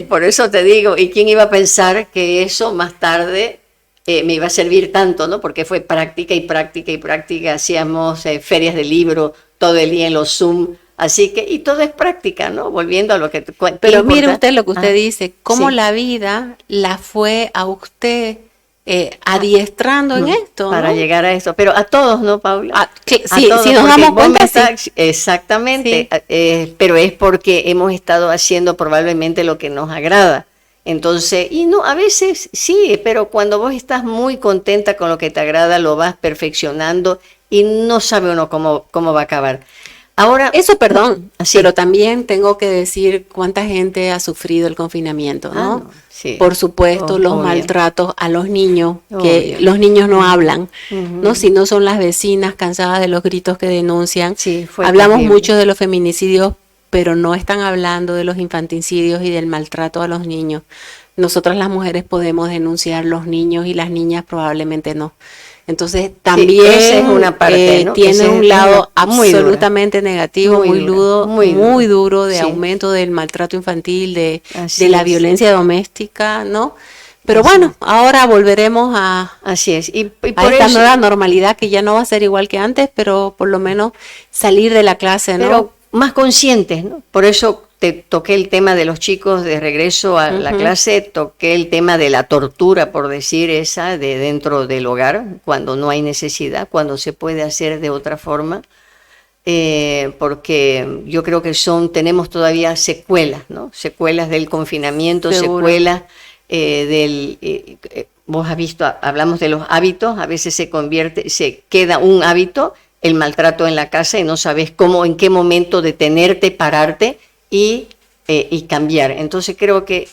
Por eso te digo, ¿y quién iba a pensar que eso más tarde me iba a servir tanto, ¿no? Porque fue práctica y práctica y práctica. Hacíamos ferias de libro todo el día en los Zoom. Así que, y todo es práctica, ¿no? Volviendo a lo que... Pero mire usted lo que usted dice, cómo la vida la fue a usted adiestrando en esto, para llegar a esto. Pero a todos, ¿no, Paula? Sí, si nos damos cuenta, exactamente. Pero es porque hemos estado haciendo probablemente lo que nos agrada. Entonces, y no, a veces sí, pero cuando vos estás muy contenta con lo que te agrada, lo vas perfeccionando y no sabe uno cómo va a acabar. Ahora, eso, perdón, pero también tengo que decir cuánta gente ha sufrido el confinamiento, ¿no? Sí. Por supuesto, los maltratos a los niños, que los niños no hablan, ¿no? Si no son las vecinas cansadas de los gritos que denuncian. Sí, hablamos mucho de los feminicidios, pero no están hablando de los infanticidios y del maltrato a los niños. Nosotras las mujeres podemos denunciar, los niños y las niñas probablemente no. Entonces también esa es una parte, ¿no? Tiene un lado absolutamente negativo, muy duro de aumento del maltrato infantil, de la violencia doméstica, ¿no? Pero ahora volveremos a esta nueva normalidad que ya no va a ser igual que antes, pero por lo menos salir de la clase, ¿no? Pero más conscientes, ¿no? Por eso te toqué el tema de los chicos de regreso a la clase, toqué el tema de la tortura, por decir esa, de dentro del hogar, cuando no hay necesidad, cuando se puede hacer de otra forma, porque yo creo que tenemos todavía secuelas, ¿no? Secuelas del confinamiento, secuelas vos has visto, hablamos de los hábitos, a veces se queda un hábito, el maltrato en la casa y no sabes cómo, en qué momento detenerte, pararte y cambiar. Entonces creo que,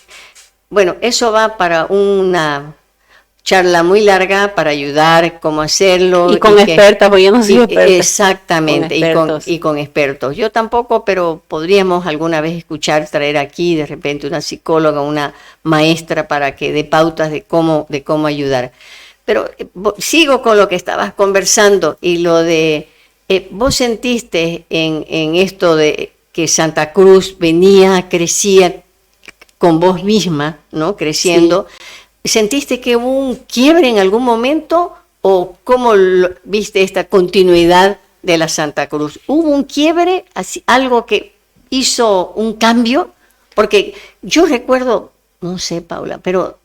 eso va para una charla muy larga para ayudar cómo hacerlo. Y con expertas, porque yo no soy experta. Exactamente, y con expertos. Yo tampoco, pero podríamos alguna vez traer aquí de repente una psicóloga, una maestra para que dé pautas de cómo ayudar. Pero sigo con lo que estabas conversando y lo de, vos sentiste en esto de que Santa Cruz crecía con vos misma, ¿no? Creciendo. Sí. ¿Sentiste que hubo un quiebre en algún momento o cómo viste esta continuidad de la Santa Cruz? ¿Hubo un quiebre, algo que hizo un cambio? Porque yo recuerdo, no sé, Paula, pero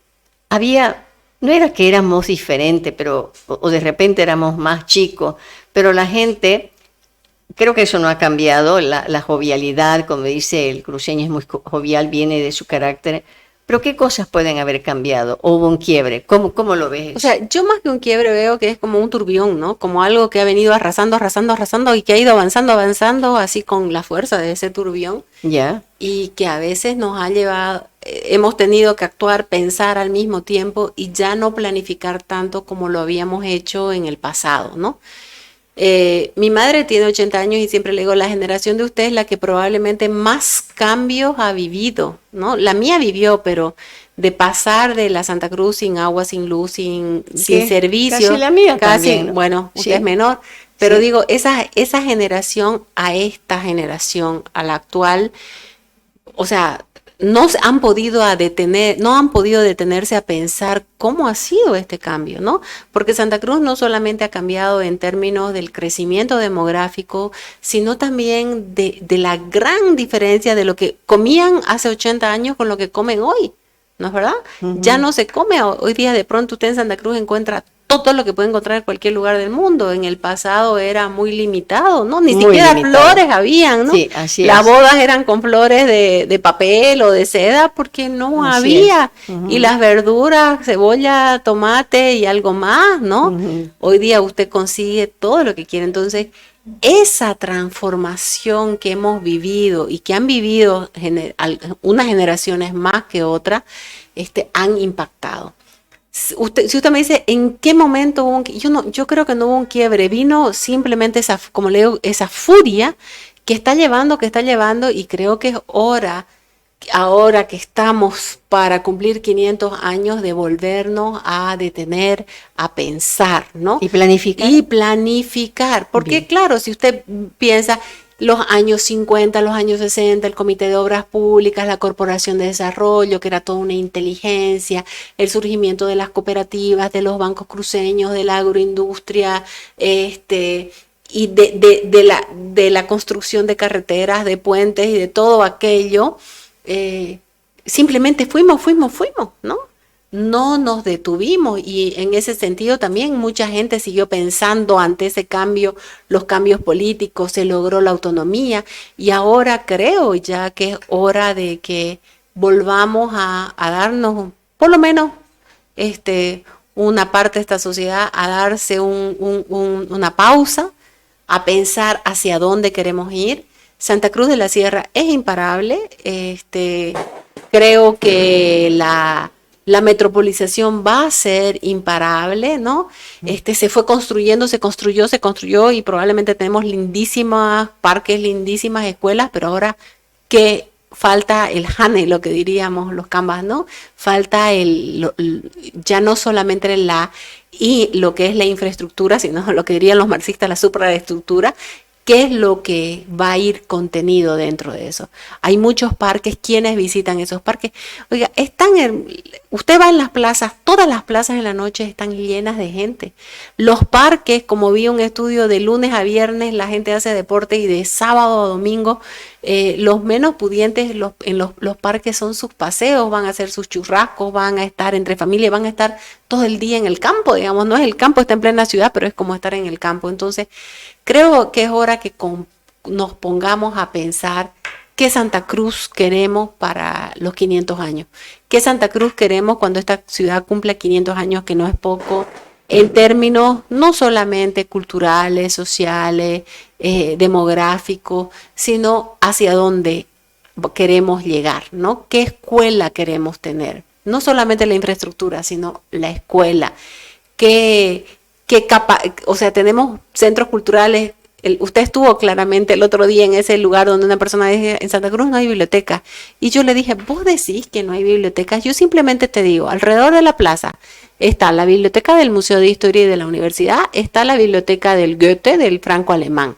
no era que éramos diferentes, o de repente éramos más chicos, pero la gente, creo que eso no ha cambiado, la jovialidad, como dice el cruceño, es muy jovial, viene de su carácter. Pero ¿qué cosas pueden haber cambiado? ¿O hubo un quiebre? ¿Cómo lo ves? O sea, yo más que un quiebre veo que es como un turbión, ¿no? Como algo que ha venido arrasando y que ha ido avanzando, así con la fuerza de ese turbión. Ya. Y que a veces nos ha llevado, hemos tenido que actuar, pensar al mismo tiempo y ya no planificar tanto como lo habíamos hecho en el pasado, ¿no? Mi madre tiene 80 años y siempre le digo, la generación de ustedes es la que probablemente más cambios ha vivido, ¿no? La mía vivió, pero de pasar de la Santa Cruz sin agua, sin luz, sin servicio. Casi la mía también, ¿no? Bueno, usted es menor, pero digo, esa generación a esta generación, a la actual, o sea, no han podido detenerse a pensar cómo ha sido este cambio, ¿no? Porque Santa Cruz no solamente ha cambiado en términos del crecimiento demográfico, sino también de la gran diferencia de lo que comían hace 80 años con lo que comen hoy, ¿no es verdad? Ya no se come, hoy día de pronto usted en Santa Cruz encuentra todo lo que puede encontrar en cualquier lugar del mundo. En el pasado era muy limitado, ¿no? Ni siquiera flores habían, ¿no? Sí, así Las es. bodas eran con flores de papel o de seda porque no Así había. Y las verduras, cebolla, tomate y algo más, ¿no? Hoy día usted consigue todo lo que quiere. Entonces, esa transformación que hemos vivido y que han vivido unas generaciones más que otras, han impactado. Si usted me dice en qué momento hubo yo creo que no hubo un quiebre, vino simplemente esa, como le digo, esa furia que está llevando, y creo que es hora, ahora que estamos para cumplir 500 años, de volvernos a detener, a pensar, ¿no? Y planificar. Porque Bien. claro, si usted piensa los años 50, los años 60, el Comité de Obras Públicas, la Corporación de Desarrollo, que era toda una inteligencia, el surgimiento de las cooperativas, de los bancos cruceños, de la agroindustria, y de la construcción de carreteras, de puentes y de todo aquello, simplemente fuimos, ¿no? No nos detuvimos, y en ese sentido también mucha gente siguió pensando ante ese cambio, los cambios políticos, se logró la autonomía, y ahora creo ya que es hora de que volvamos a darnos, por lo menos, una parte de esta sociedad, a darse una pausa, a pensar hacia dónde queremos ir. Santa Cruz de la Sierra es imparable. Creo que la metropolización va a ser imparable, ¿no? Se fue construyendo, se construyó, y probablemente tenemos lindísimos parques, lindísimas escuelas, pero ahora que falta el jane, lo que diríamos los cambas, ¿no? Falta ya no solamente lo que es la infraestructura, sino lo que dirían los marxistas, la supraestructura. ¿Qué es lo que va a ir contenido dentro de eso? Hay muchos parques. ¿Quiénes visitan esos parques? Oiga, usted va en las plazas, todas las plazas en la noche están llenas de gente. Los parques, como vi un estudio, de lunes a viernes la gente hace deporte, y de sábado a domingo los menos pudientes en los parques son sus paseos, van a hacer sus churrascos, van a estar entre familia, van a estar todo el día en el campo, digamos. No es el campo, está en plena ciudad, pero es como estar en el campo. Entonces, creo que es hora que nos pongamos a pensar qué Santa Cruz queremos para los 500 años. ¿Qué Santa Cruz queremos cuando esta ciudad cumpla 500 años, que no es poco, en términos no solamente culturales, sociales, demográficos, sino hacia dónde queremos llegar, ¿no? ¿Qué escuela queremos tener? No solamente la infraestructura, sino la escuela. O sea, tenemos centros culturales. Usted estuvo claramente el otro día en ese lugar donde una persona dice, en Santa Cruz no hay biblioteca. Y yo le dije, vos decís que no hay bibliotecas. Yo simplemente te digo, alrededor de la plaza está la biblioteca del Museo de Historia y de la Universidad, está la biblioteca del Goethe, del Franco Alemán.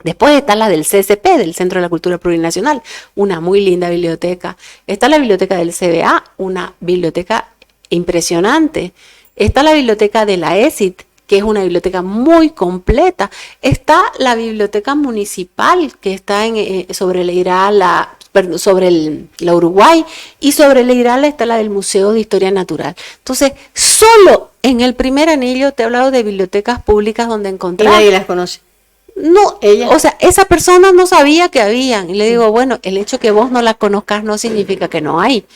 Después está la del CCP, del Centro de la Cultura Plurinacional, una muy linda biblioteca. Está la biblioteca del CBA, una biblioteca impresionante. Está la biblioteca de la ESIT, que es una biblioteca muy completa. Está la biblioteca municipal, que está sobre la Uruguay, y sobre la Irala está la del Museo de Historia Natural. Entonces, solo en el primer anillo te he hablado de bibliotecas públicas donde encontrar. Y nadie las conoce. No, o sea, esa persona no sabía que habían. Y le digo, bueno, el hecho que vos no la conozcas no significa que no hay.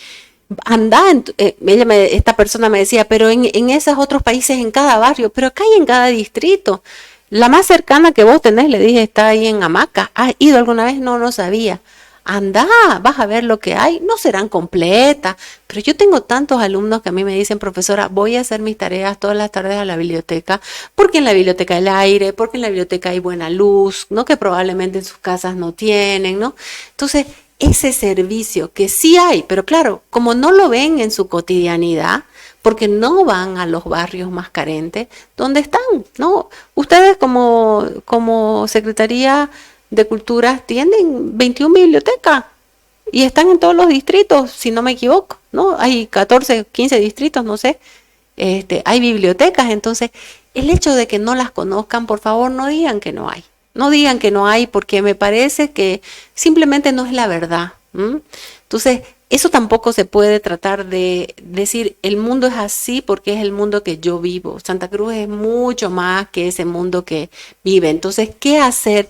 Esta persona me decía, pero en esos otros países, en cada barrio, pero acá hay en cada distrito. La más cercana que vos tenés, le dije, está ahí en Hamaca. ¿Has ido alguna vez? No sabía. Anda, vas a ver lo que hay. No serán completas, pero yo tengo tantos alumnos que a mí me dicen, profesora, voy a hacer mis tareas todas las tardes a la biblioteca, porque en la biblioteca hay aire, porque en la biblioteca hay buena luz, ¿no? Que probablemente en sus casas no tienen, ¿no? Entonces, ese servicio que sí hay, pero claro, como no lo ven en su cotidianidad, porque no van a los barrios más carentes, ¿dónde están? ¿No? Ustedes como Secretaría de Cultura tienen 21 bibliotecas. y están en todos los distritos, si no me equivoco, ¿no? Hay 14, 15 distritos, no sé. Hay bibliotecas, entonces el hecho de que no las conozcan, por favor, no digan que no hay. No digan que no hay, porque me parece que simplemente no es la verdad. Entonces, eso tampoco se puede tratar de decir, el mundo es así porque es el mundo que yo vivo. Santa Cruz es mucho más que ese mundo que vive. Entonces, ¿qué hacer?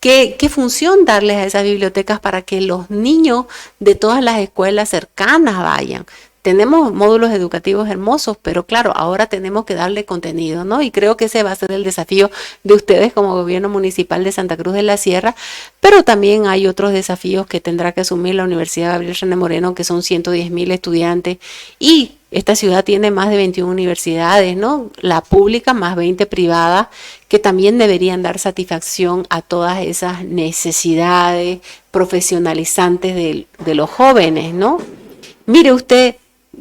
¿Qué función darles a esas bibliotecas para que los niños de todas las escuelas cercanas vayan? Tenemos módulos educativos hermosos, pero claro, ahora tenemos que darle contenido, ¿no? Y creo que ese va a ser el desafío de ustedes como gobierno municipal de Santa Cruz de la Sierra, pero también hay otros desafíos que tendrá que asumir la Universidad Gabriel René Moreno, que son 110,000 estudiantes, y esta ciudad tiene más de 21 universidades, ¿no? La pública más 20 privadas, que también deberían dar satisfacción a todas esas necesidades profesionalizantes de los jóvenes, ¿no? Mire usted,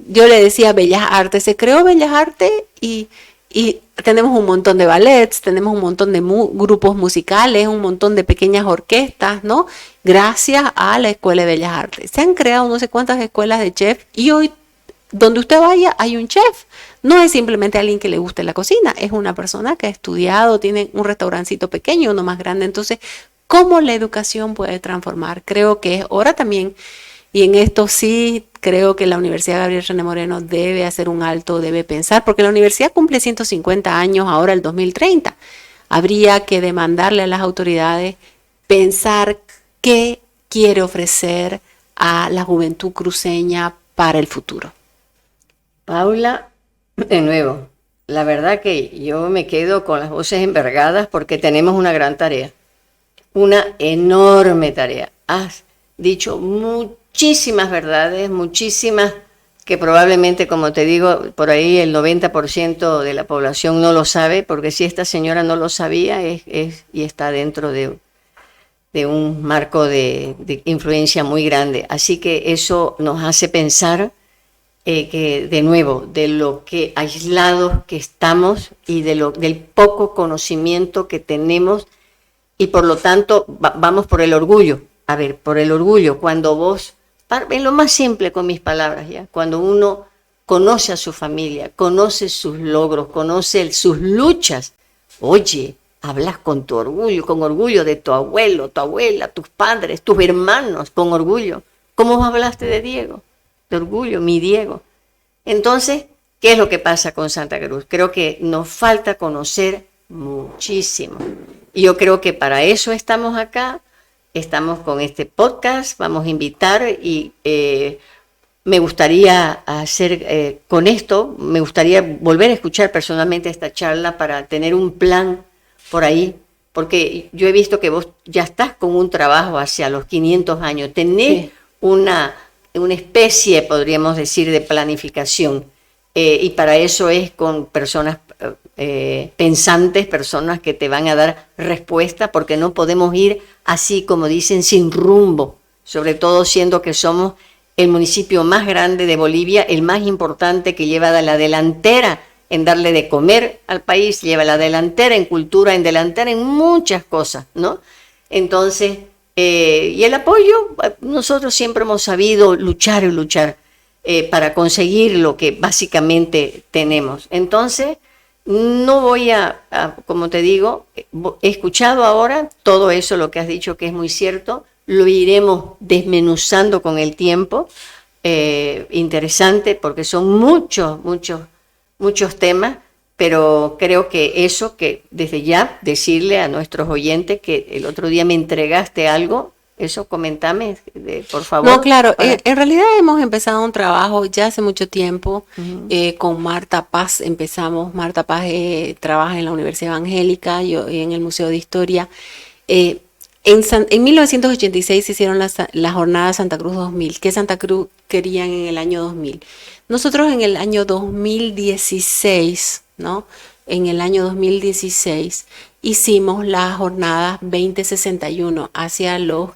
yo le decía Bellas Artes, se creó Bellas Artes y tenemos un montón de ballets, tenemos un montón de grupos musicales, un montón de pequeñas orquestas, ¿no? Gracias a la Escuela de Bellas Artes. Se han creado no sé cuántas escuelas de chef y hoy donde usted vaya hay un chef. No es simplemente alguien que le guste la cocina, es una persona que ha estudiado, tiene un restaurancito pequeño, uno más grande. Entonces, ¿cómo la educación puede transformar? Creo que es hora también. Y en esto sí creo que la Universidad Gabriel René Moreno debe hacer un alto, debe pensar, porque la universidad cumple 150 años ahora el 2030. Habría que demandarle a las autoridades pensar qué quiere ofrecer a la juventud cruceña para el futuro. Paula, de nuevo, la verdad que yo me quedo con las voces envergadas porque tenemos una gran tarea, una enorme tarea. Has dicho muchísimas verdades, muchísimas que probablemente, como te digo, por ahí el 90% de la población no lo sabe, porque si esta señora no lo sabía y está dentro de un marco de influencia muy grande. Así que eso nos hace pensar que, de nuevo, de lo que aislados que estamos y del poco conocimiento que tenemos, y por lo tanto vamos por el orgullo. A ver, por el orgullo, cuando vos, en lo más simple con mis palabras, ¿ya? Cuando uno conoce a su familia, conoce sus logros, conoce sus luchas, oye, hablas con orgullo de tu abuelo, tu abuela, tus padres, tus hermanos, con orgullo. ¿Cómo hablaste de Diego? De orgullo, mi Diego. Entonces, ¿qué es lo que pasa con Santa Cruz? Creo que nos falta conocer muchísimo. Y yo creo que para eso estamos acá. Estamos con este podcast, vamos a invitar y me gustaría hacer con esto, me gustaría volver a escuchar personalmente esta charla para tener un plan por ahí, porque yo he visto que vos ya estás con un trabajo hacia los 500 años, tenés sí. una especie, podríamos decir, de planificación, y para eso es con personas pensantes, personas que te van a dar respuesta, porque no podemos ir así como dicen sin rumbo, sobre todo siendo que somos el municipio más grande de Bolivia, el más importante, que lleva la delantera en darle de comer al país, lleva la delantera en cultura, en delantera en muchas cosas, ¿no? Entonces, y el apoyo, nosotros siempre hemos sabido luchar y luchar para conseguir lo que básicamente tenemos. Entonces, no voy como te digo, he escuchado ahora todo eso, lo que has dicho que es muy cierto, lo iremos desmenuzando con el tiempo, interesante porque son muchos temas, pero creo que eso, que desde ya decirle a nuestros oyentes que el otro día me entregaste algo, eso comentame, por favor. No, claro, en realidad hemos empezado un trabajo ya hace mucho tiempo con Marta Paz. Marta Paz trabaja en la Universidad Evangélica, yo en el Museo de Historia. En 1986 se hicieron las jornadas Santa Cruz 2000. ¿Qué Santa Cruz querían en el año 2000? Nosotros en el año 2016, ¿no? En el año 2016 hicimos las jornadas 2061 hacia el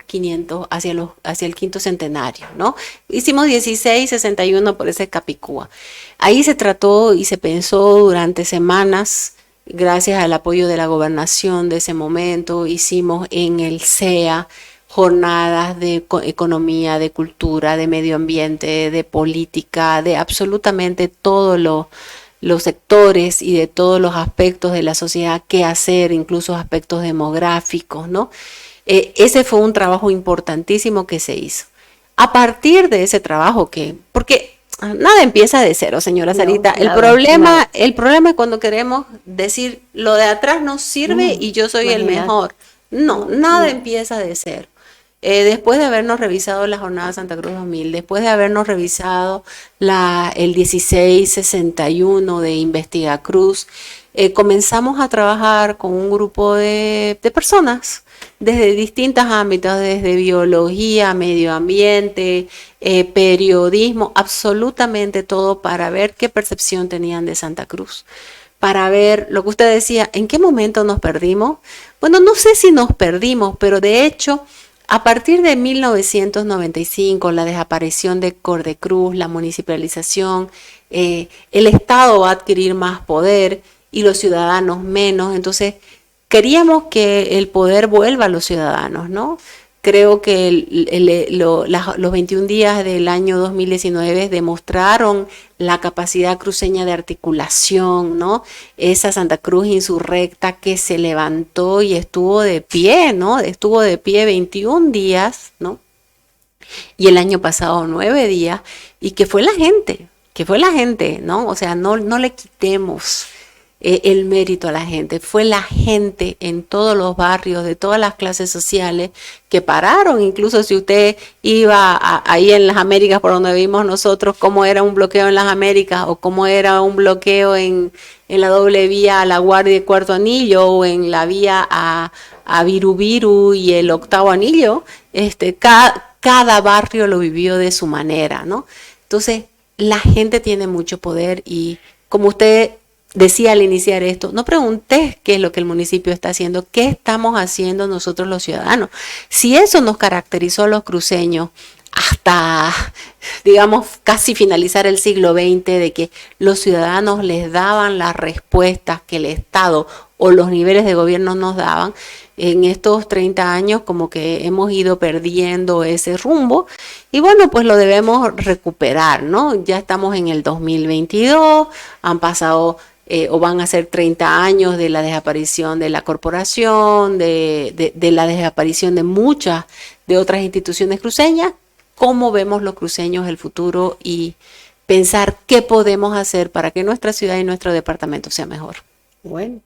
quinto centenario, ¿no? Hicimos 1661 por ese Capicúa. Ahí se trató y se pensó durante semanas, gracias al apoyo de la gobernación de ese momento. Hicimos en el CEA jornadas de economía, de cultura, de medio ambiente, de política, de absolutamente todos los sectores y de todos los aspectos de la sociedad, qué hacer, incluso aspectos demográficos, ¿no? Ese fue un trabajo importantísimo que se hizo. A partir de ese trabajo porque nada empieza de cero, señora Sarita. No, El problema es cuando queremos decir lo de atrás no sirve y yo soy el mejor. No, nada empieza de cero. Después de habernos revisado la Jornada Santa Cruz 2000, después de habernos revisado el 1661 de Investigacruz, comenzamos a trabajar con un grupo de personas desde distintos ámbitos, desde biología, medio ambiente, periodismo, absolutamente todo para ver qué percepción tenían de Santa Cruz. Para ver lo que usted decía, ¿en qué momento nos perdimos? Bueno, no sé si nos perdimos, pero de hecho, a partir de 1995, la desaparición de Cordecruz, la municipalización, el Estado va a adquirir más poder y los ciudadanos menos. Entonces, queríamos que el poder vuelva a los ciudadanos, ¿no? Creo que los 21 días del año 2019 demostraron la capacidad cruceña de articulación, ¿no? Esa Santa Cruz insurrecta que se levantó y estuvo de pie, ¿no? Estuvo de pie 21 días, ¿no? Y el año pasado 9 días, y que fue la gente, ¿no? O sea, no le quitemos el mérito a la gente. Fue la gente en todos los barrios, de todas las clases sociales, que pararon. Incluso si usted iba ahí en las Américas, por donde vimos nosotros, cómo era un bloqueo en las Américas, o cómo era un bloqueo en la doble vía a La Guardia y Cuarto Anillo, o en la vía a Virubiru y el Octavo Anillo, cada barrio lo vivió de su manera, ¿no? Entonces, la gente tiene mucho poder y, como usted decía al iniciar esto, no preguntes qué es lo que el municipio está haciendo, qué estamos haciendo nosotros los ciudadanos. Si eso nos caracterizó a los cruceños hasta, digamos, casi finalizar el siglo XX, de que los ciudadanos les daban las respuestas que el Estado o los niveles de gobierno nos daban, en estos 30 años como que hemos ido perdiendo ese rumbo y bueno, pues lo debemos recuperar, ¿no? Ya estamos en el 2022, han pasado o van a ser 30 años de la desaparición de la corporación, de la desaparición de muchas de otras instituciones cruceñas. ¿Cómo vemos los cruceños el futuro y pensar qué podemos hacer para que nuestra ciudad y nuestro departamento sea mejor? Bueno,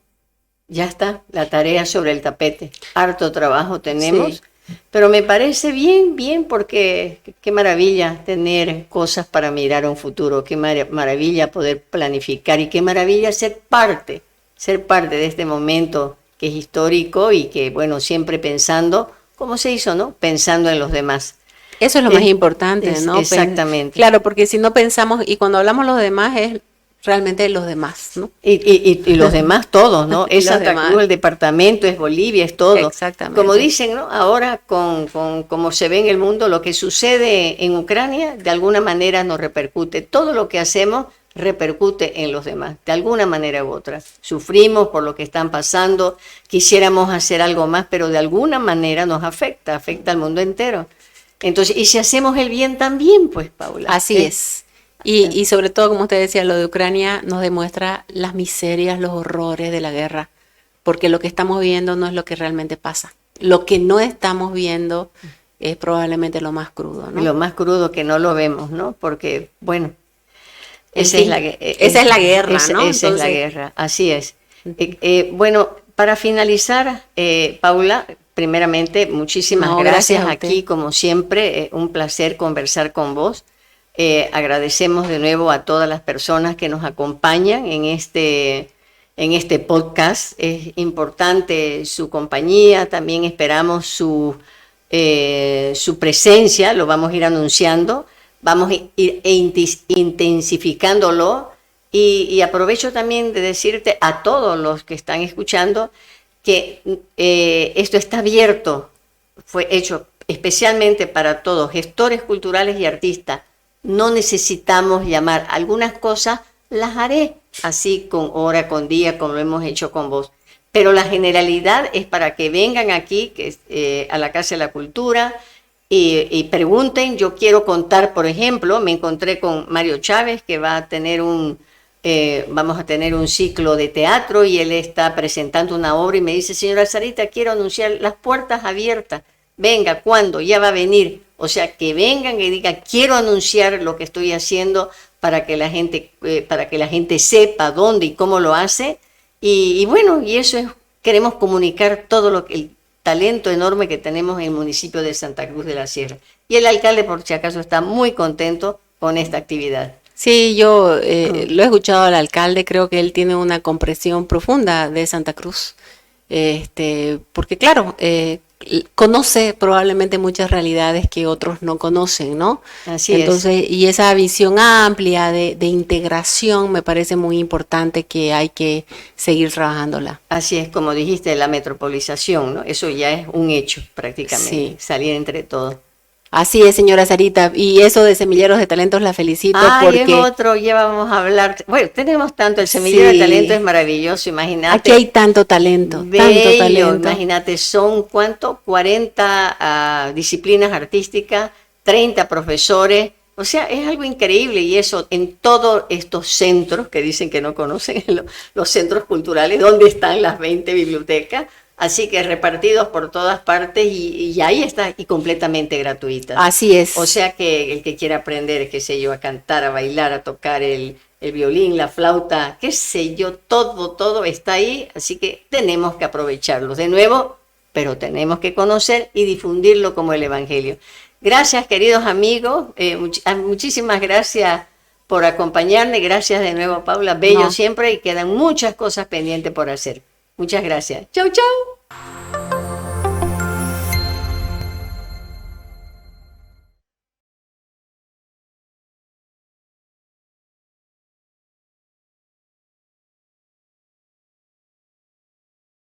ya está la tarea sobre el tapete. Harto trabajo tenemos. Sí. Pero me parece bien, porque qué maravilla tener cosas para mirar a un futuro, qué maravilla poder planificar y qué maravilla ser parte de este momento que es histórico y que, bueno, siempre pensando, ¿cómo se hizo, no? Pensando en los demás. Eso es lo más importante, ¿no? Exactamente. Claro, porque si no pensamos, y cuando hablamos los demás es realmente los demás, ¿no? Y los demás todos, ¿no? Es Santa Cruz, el departamento, es Bolivia, es todo. Exactamente. Como dicen, ¿no? Ahora, con como se ve en el mundo, lo que sucede en Ucrania, de alguna manera nos repercute. Todo lo que hacemos repercute en los demás, de alguna manera u otra. Sufrimos por lo que están pasando, quisiéramos hacer algo más, pero de alguna manera nos afecta al mundo entero. Entonces, y si hacemos el bien también, pues, Paula. Así es. Y sobre todo, como usted decía, lo de Ucrania nos demuestra las miserias, los horrores de la guerra, porque lo que estamos viendo no es lo que realmente pasa. Lo que no estamos viendo es probablemente lo más crudo, ¿no? Lo más crudo que no lo vemos, ¿no? Porque, bueno, esa es la guerra, ¿no? Esa es la guerra, así es. Bueno, para finalizar, Paula, primeramente, muchísimas gracias aquí, como siempre, un placer conversar con vos. Agradecemos de nuevo a todas las personas que nos acompañan en este podcast. Es importante su compañía, también esperamos su presencia, lo vamos a ir anunciando, vamos a ir intensificándolo y aprovecho también de decirte a todos los que están escuchando que esto está abierto, fue hecho especialmente para todos, gestores culturales y artistas. No necesitamos llamar. Algunas cosas las haré así con hora, con día, como lo hemos hecho con vos. pero la generalidad es para que vengan aquí a la Casa de la Cultura y pregunten. Yo quiero contar, por ejemplo, me encontré con Mario Chávez, que va a tener vamos a tener un ciclo de teatro y él está presentando una obra y me dice, señora Sarita, quiero anunciar las puertas abiertas. Venga, ¿cuándo? Ya va a venir. O sea, que vengan y digan, quiero anunciar lo que estoy haciendo para que la gente sepa dónde y cómo lo hace. Y bueno, y eso es, queremos comunicar todo el talento enorme que tenemos en el municipio de Santa Cruz de la Sierra. Y el alcalde, por si acaso, está muy contento con esta actividad. Sí, yo lo he escuchado al alcalde, creo que él tiene una comprensión profunda de Santa Cruz, porque claro, conoce probablemente muchas realidades que otros no conocen, ¿no? Así Entonces, y esa visión amplia de integración me parece muy importante que hay que seguir trabajándola. Así es, como dijiste, la metropolización, ¿no? Eso ya es un hecho prácticamente, Sí. salir entre todos. Así es, señora Sarita, y eso de Semilleros de Talentos la felicito porque Es otro, ya vamos a hablar. Bueno, tenemos tanto, el semillero Sí. de talento es maravilloso, imagínate. aquí hay tanto talento, Bello, tanto talento. imagínate, son ¿cuánto? 40 disciplinas artísticas, 30 profesores, o sea, es algo increíble y eso en todos estos centros que dicen que no conocen, los centros culturales, donde están las 20 bibliotecas, así que repartidos por todas partes y ahí está, y completamente gratuitas. Así es. O sea que el que quiera aprender, qué sé yo, a cantar, a bailar, a tocar el violín, la flauta, qué sé yo, todo está ahí, así que tenemos que aprovecharlos de nuevo, pero tenemos que conocer y difundirlo como el Evangelio. Gracias, queridos amigos, muchísimas gracias por acompañarme, gracias de nuevo, Paula, bello siempre, y quedan muchas cosas pendientes por hacer. Muchas gracias. Chau, chau.